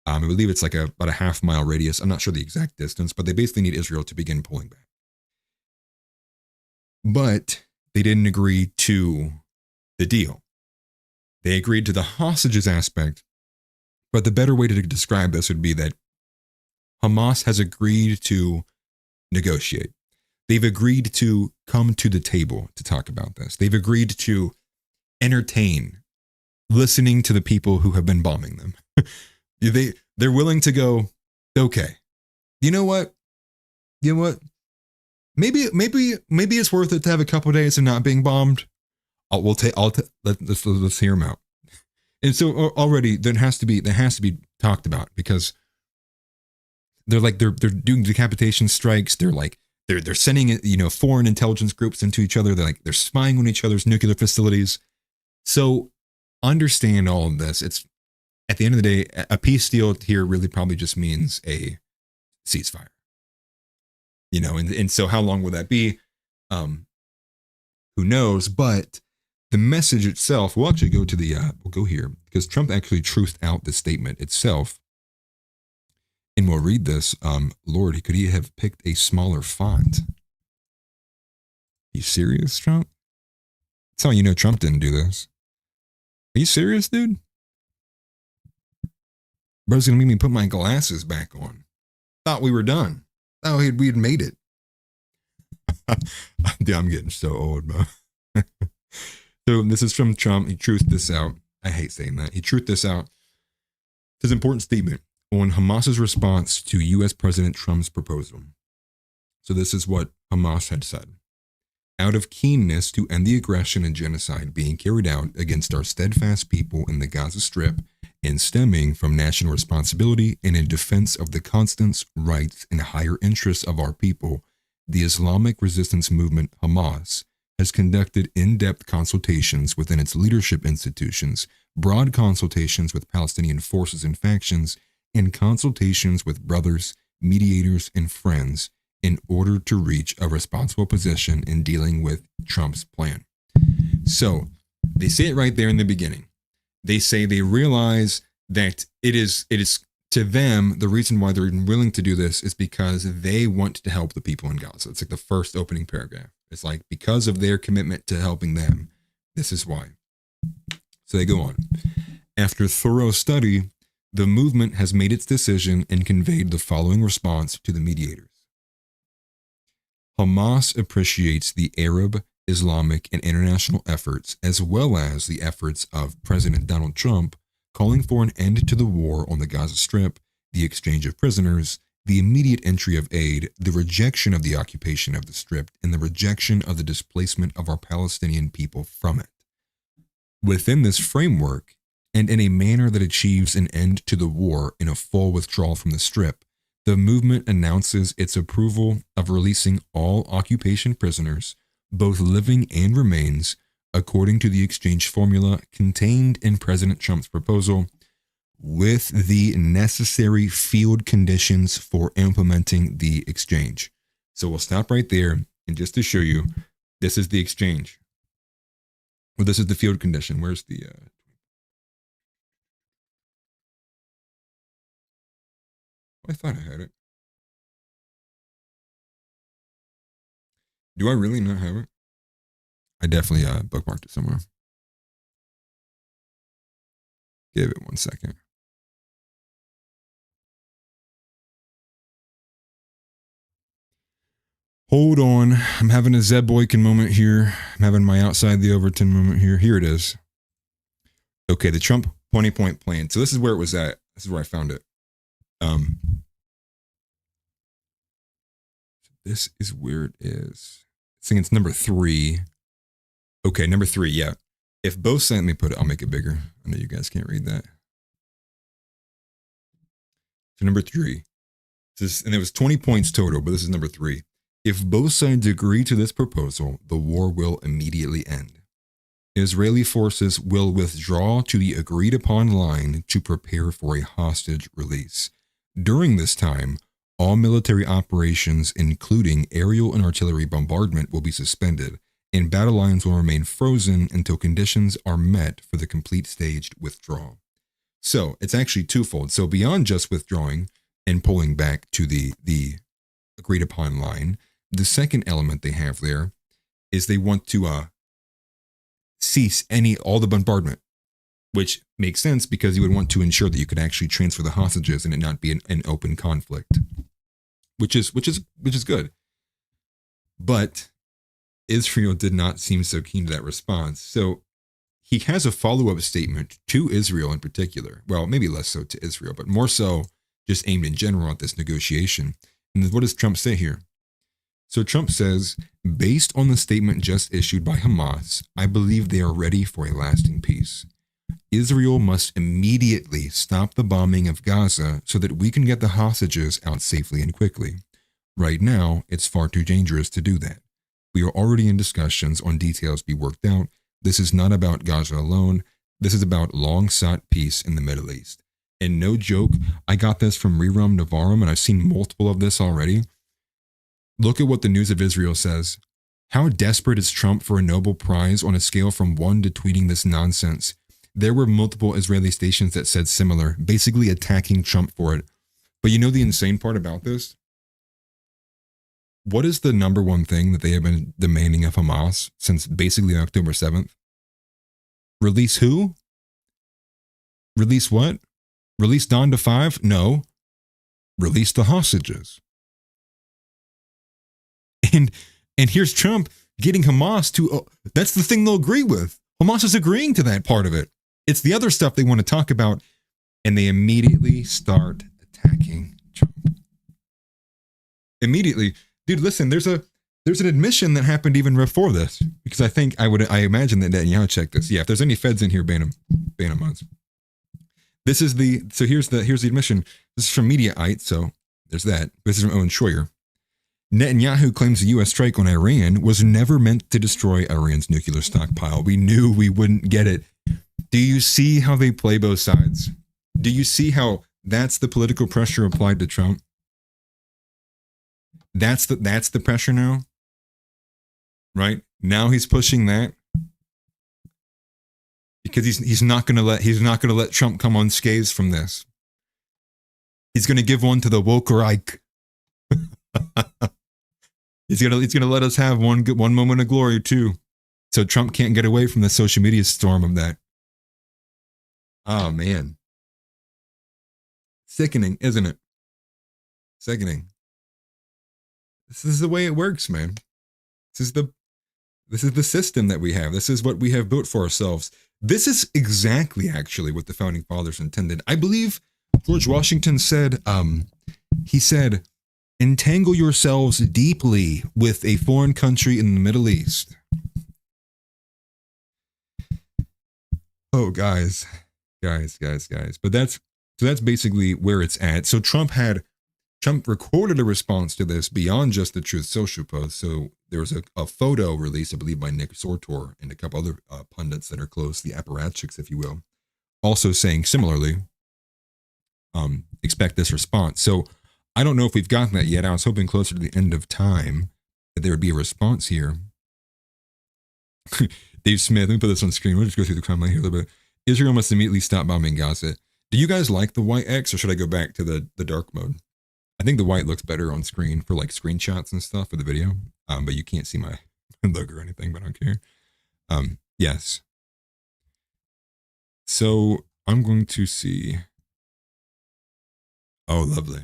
I believe it's like about a half-mile radius. I'm not sure the exact distance, but they basically need Israel to begin pulling back. But they didn't agree to the deal. They agreed to the hostages aspect, but the better way to describe this would be that Hamas has agreed to negotiate. They've agreed to come to the table to talk about this. They've agreed to entertain listening to the people who have been bombing them. They're willing to go, okay, you know what? Maybe it's worth it to have a couple of days of not being bombed. Let's hear them out. And so already that has to be talked about, because they're doing decapitation strikes. They're sending, foreign intelligence groups into each other. They're spying on each other's nuclear facilities. So understand all of this. It's at the end of the day, a peace deal here really probably just means a ceasefire. And so how long will that be? Who knows? But the message itself, we'll actually go to we'll go here, because Trump actually truthed out the statement itself. And we'll read this. Lord, could he have picked a smaller font? You serious, Trump? That's how you know Trump didn't do this. Are you serious, dude? Bro's gonna make me put my glasses back on. Thought we were done. Oh, we had made it. Dude, I'm getting so old, bro. So this is from Trump. He truthed this out. I hate saying that. He truthed this out. His important statement on Hamas's response to U.S. President Trump's proposal. So this is what Hamas had said. Out of keenness to end the aggression and genocide being carried out against our steadfast people in the Gaza Strip, and stemming from national responsibility and in defense of the constant rights and higher interests of our people, the Islamic resistance movement Hamas has conducted in-depth consultations within its leadership institutions, broad consultations with Palestinian forces and factions, and consultations with brothers, mediators, and friends in order to reach a responsible position in dealing with Trump's plan. So they say it right there in the beginning. They say they realize that it is to them, the reason why they're willing to do this is because they want to help the people in Gaza. It's like the first opening paragraph. It's like, because of their commitment to helping them, this is why. So they go on. After thorough study, the movement has made its decision and conveyed the following response to the mediators. Hamas appreciates the Arab, Islamic, and international efforts, as well as the efforts of President Donald Trump, calling for an end to the war on the Gaza Strip, the exchange of prisoners, the immediate entry of aid, the rejection of the occupation of the Strip, and the rejection of the displacement of our Palestinian people from it. Within this framework, and in a manner that achieves an end to the war and a full withdrawal from the Strip, the movement announces its approval of releasing all occupation prisoners, both living and remains, according to the exchange formula contained in President Trump's proposal, with the necessary field conditions for implementing the exchange. So we'll stop right there. And just to show you, this is the exchange. Well, this is the field condition. Where's the... I thought I had it. Do I really not have it? I definitely bookmarked it somewhere. Give it 1 second. Hold on. I'm having a Zeb Boykin moment here. I'm having my outside the Overton moment here. Here it is. Okay, the Trump 20-point plan. So this is where it was at. This is where I found it. This is where it is. I think it's number 3. Okay, number 3, yeah. If both sides, let me put it, I'll make it bigger. I know you guys can't read that. So number 3. And it was 20 points total, but this is number 3. If both sides agree to this proposal, the war will immediately end. Israeli forces will withdraw to the agreed upon line to prepare for a hostage release. During this time, all military operations, including aerial and artillery bombardment, will be suspended, and battle lines will remain frozen until conditions are met for the complete staged withdrawal. So it's actually twofold. So beyond just withdrawing and pulling back to the agreed upon line, the second element they have there is they want to cease all the bombardment, which makes sense because you would want to ensure that you could actually transfer the hostages and it not be an open conflict, which is good. But Israel did not seem so keen to that response. So he has a follow-up statement to Israel in particular. Well, maybe less so to Israel, but more so just aimed in general at this negotiation. And what does Trump say here? So Trump says, based on the statement just issued by Hamas, I believe they are ready for a lasting peace. Israel must immediately stop the bombing of Gaza so that we can get the hostages out safely and quickly. Right now, it's far too dangerous to do that. We are already in discussions on details to be worked out. This is not about Gaza alone. This is about long-sought peace in the Middle East. And no joke, I got this from Rerum Novarum, and I've seen multiple of this already. Look at what the News of Israel says. How desperate is Trump for a Nobel Prize on a scale from 1 to tweeting this nonsense? There were multiple Israeli stations that said similar, basically attacking Trump for it. But you know the insane part about this? What is the number one thing that they have been demanding of Hamas since basically October 7th? Release who? Release what? Release Don to 5? No. Release the hostages. And here's Trump getting Hamas to, that's the thing they'll agree with. Hamas is agreeing to that part of it. It's the other stuff they want to talk about. And they immediately start attacking Trump. Immediately. Dude, listen, there's an admission that happened even before this. Because I imagine that Netanyahu checked this. Yeah, if there's any feds in here, ban them us. This is here's the admission. This is from Mediaite, so there's that. This is from Owen Schroyer. Netanyahu claims the U.S. strike on Iran was never meant to destroy Iran's nuclear stockpile. We knew we wouldn't get it. Do you see how they play both sides? Do you see how that's the political pressure applied to Trump? That's the pressure now, right? Now he's pushing that because he's not going to let Trump come unscathed from this. He's going to give one to the woke Reich. He's gonna let us have one moment of glory too, so Trump can't get away from the social media storm of that. Oh man, sickening, isn't it? Sickening. This is the way it works, man. This is the system that we have. This is what we have built for ourselves. This is exactly actually what the founding fathers intended. I believe George Washington said, he said, entangle yourselves deeply with a foreign country in the Middle East. Oh, guys. But that's basically where it's at. So Trump recorded a response to this beyond just the Truth Social post. So there was a photo released, I believe, by Nick Sortor and a couple other pundits that are close, the apparatchiks, if you will, also saying similarly, expect this response. So I don't know if we've gotten that yet. I was hoping closer to the end of time that there would be a response here. Dave Smith, let me put this on screen. We'll just go through the comment here a little bit. Israel must immediately stop bombing Gaza. Do you guys like the white X, or should I go back to the dark mode? I think the white looks better on screen for like screenshots and stuff for the video. But you can't see my logo or anything, but I don't care. Yes. So I'm going to see. Oh, lovely.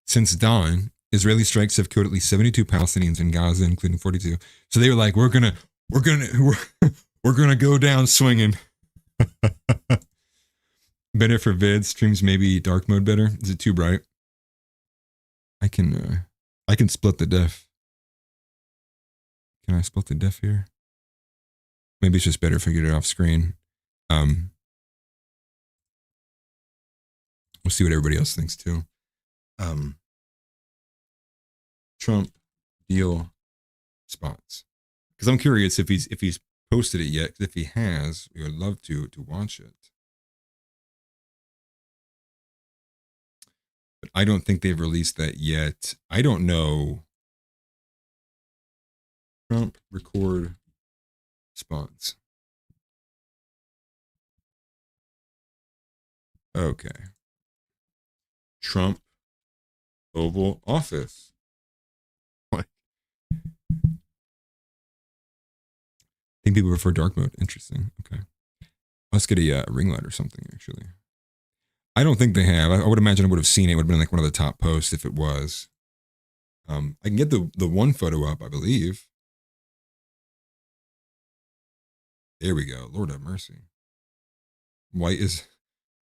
Since dawn, Israeli strikes have killed at least 72 Palestinians in Gaza, including 42. So they were like, we're gonna go down swinging. Better for vids streams, maybe dark mode better. Is it too bright? I can split the def. Can I split the def here? Maybe it's just better if I get it off screen. We'll see what everybody else thinks too. Trump deal spots, because I'm curious if he's posted it yet. If he has, we would love to watch it. But I don't think they've released that yet. I don't know. Trump record response. Okay. Trump Oval Office. What? I think people prefer dark mode. Interesting. Okay. Let's get a ring light or something, actually. I don't think they have. I would imagine I would have seen it. It would have been like one of the top posts if it was. I can get the one photo up, I believe. There we go. Lord have mercy. White is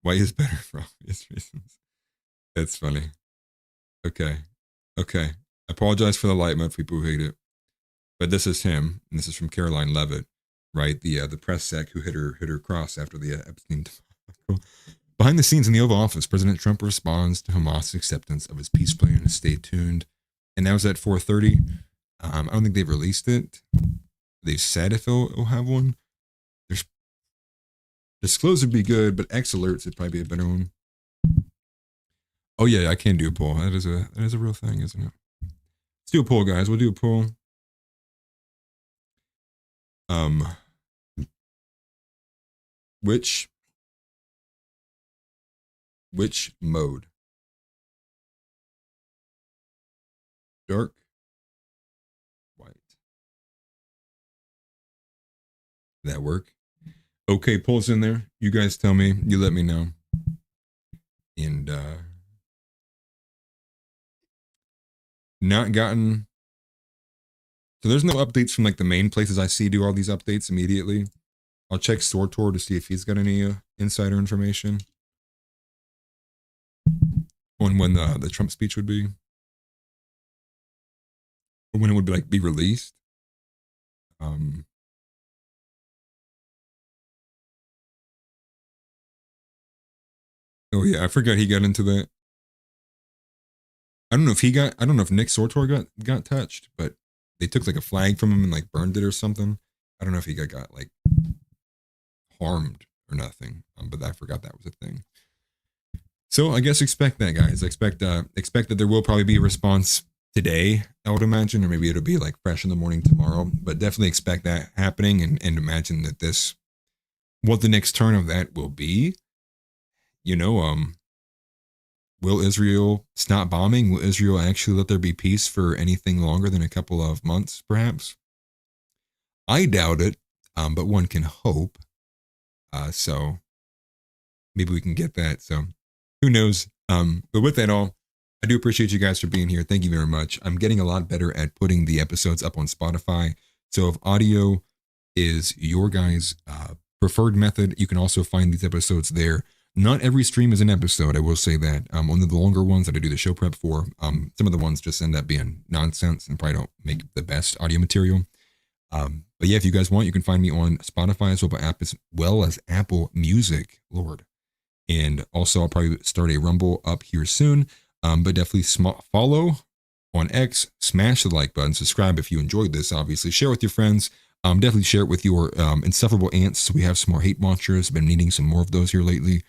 better for obvious reasons. That's funny. Okay. I apologize for the light mode for people who hate it. But this is him, and this is from Caroline Levitt, right? The press sec who hit her cross after the Epstein debacle. Behind the scenes in the Oval Office, President Trump responds to Hamas' acceptance of his peace plan. Stay tuned. And that was at 4:30. I don't think they've released it. They've said if it'll have one. There's disclose would be good, but X alerts would probably be a better one. Oh yeah, I can do a poll. That is a real thing, isn't it? Let's do a poll, guys. We'll do a poll. Which mode? Dark, white. Did that work? Okay, poll's in there. You guys tell me. You let me know. And not gotten. So there's no updates from like the main places I see do all these updates immediately. I'll check Sortor to see if he's got any insider information on when the Trump speech would be, or when it would be released. Oh yeah, I forgot he got into that. I don't know if Nick Sortor got touched, but they took like a flag from him and like burned it or something. I don't know if he got like harmed or nothing, but I forgot that was a thing. So I guess expect that, guys. Expect that there will probably be a response today, I would imagine, or maybe it'll be like fresh in the morning tomorrow. But definitely expect that happening, and imagine that what the next turn of that will be. You know, will Israel stop bombing? Will Israel actually let there be peace for anything longer than a couple of months, perhaps? I doubt it, but one can hope. So maybe we can get that. So who knows? But with that all, I do appreciate you guys for being here. Thank you very much. I'm getting a lot better at putting the episodes up on Spotify. So if audio is your guys' preferred method, you can also find these episodes there. Not every stream is an episode, I will say that. One of the longer ones that I do the show prep for, some of the ones just end up being nonsense and probably don't make the best audio material. But yeah, if you guys want, you can find me on Spotify as well as Apple Music, Lord. And also, I'll probably start a Rumble up here soon. But definitely follow on X, smash the like button, subscribe if you enjoyed this, obviously. Share with your friends. Definitely share it with your insufferable aunts. So we have some more hate watchers. Been needing some more of those here lately.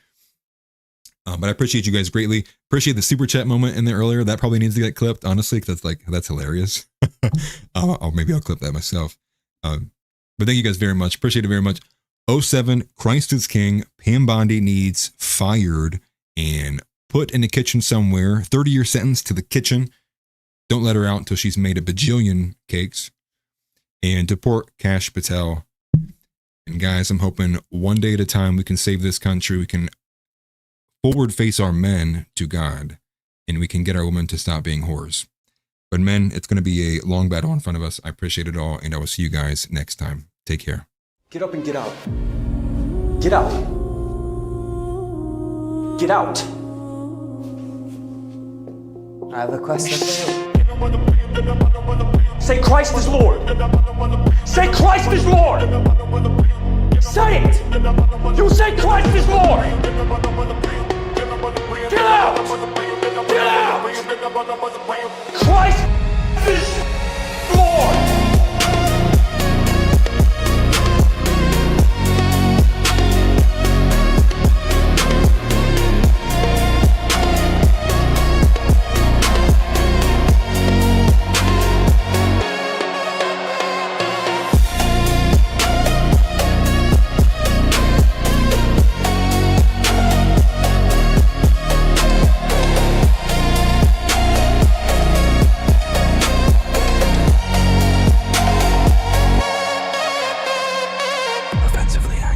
But I appreciate you guys greatly. Appreciate the super chat moment in there earlier. That probably needs to get clipped, honestly, because that's hilarious. Or maybe I'll clip that myself. But thank you guys very much. Appreciate it very much. 07, Christ is King. Pam Bondi needs fired and put in the kitchen somewhere. 30-year sentence to the kitchen. Don't let her out until she's made a bajillion cakes. And deport Kash Patel. And guys, I'm hoping one day at a time we can save this country. We can forward face our men to God, and we can get our women to stop being whores. But men, it's going to be a long battle in front of us. I appreciate it all, and I will see you guys next time. Take care. Get up and get out. Get out. Get out. I have a question for you. Say Christ is Lord. Say Christ is Lord. Say it. You say Christ is Lord. Get out. Get out. Christ is Lord. Offensively accurate.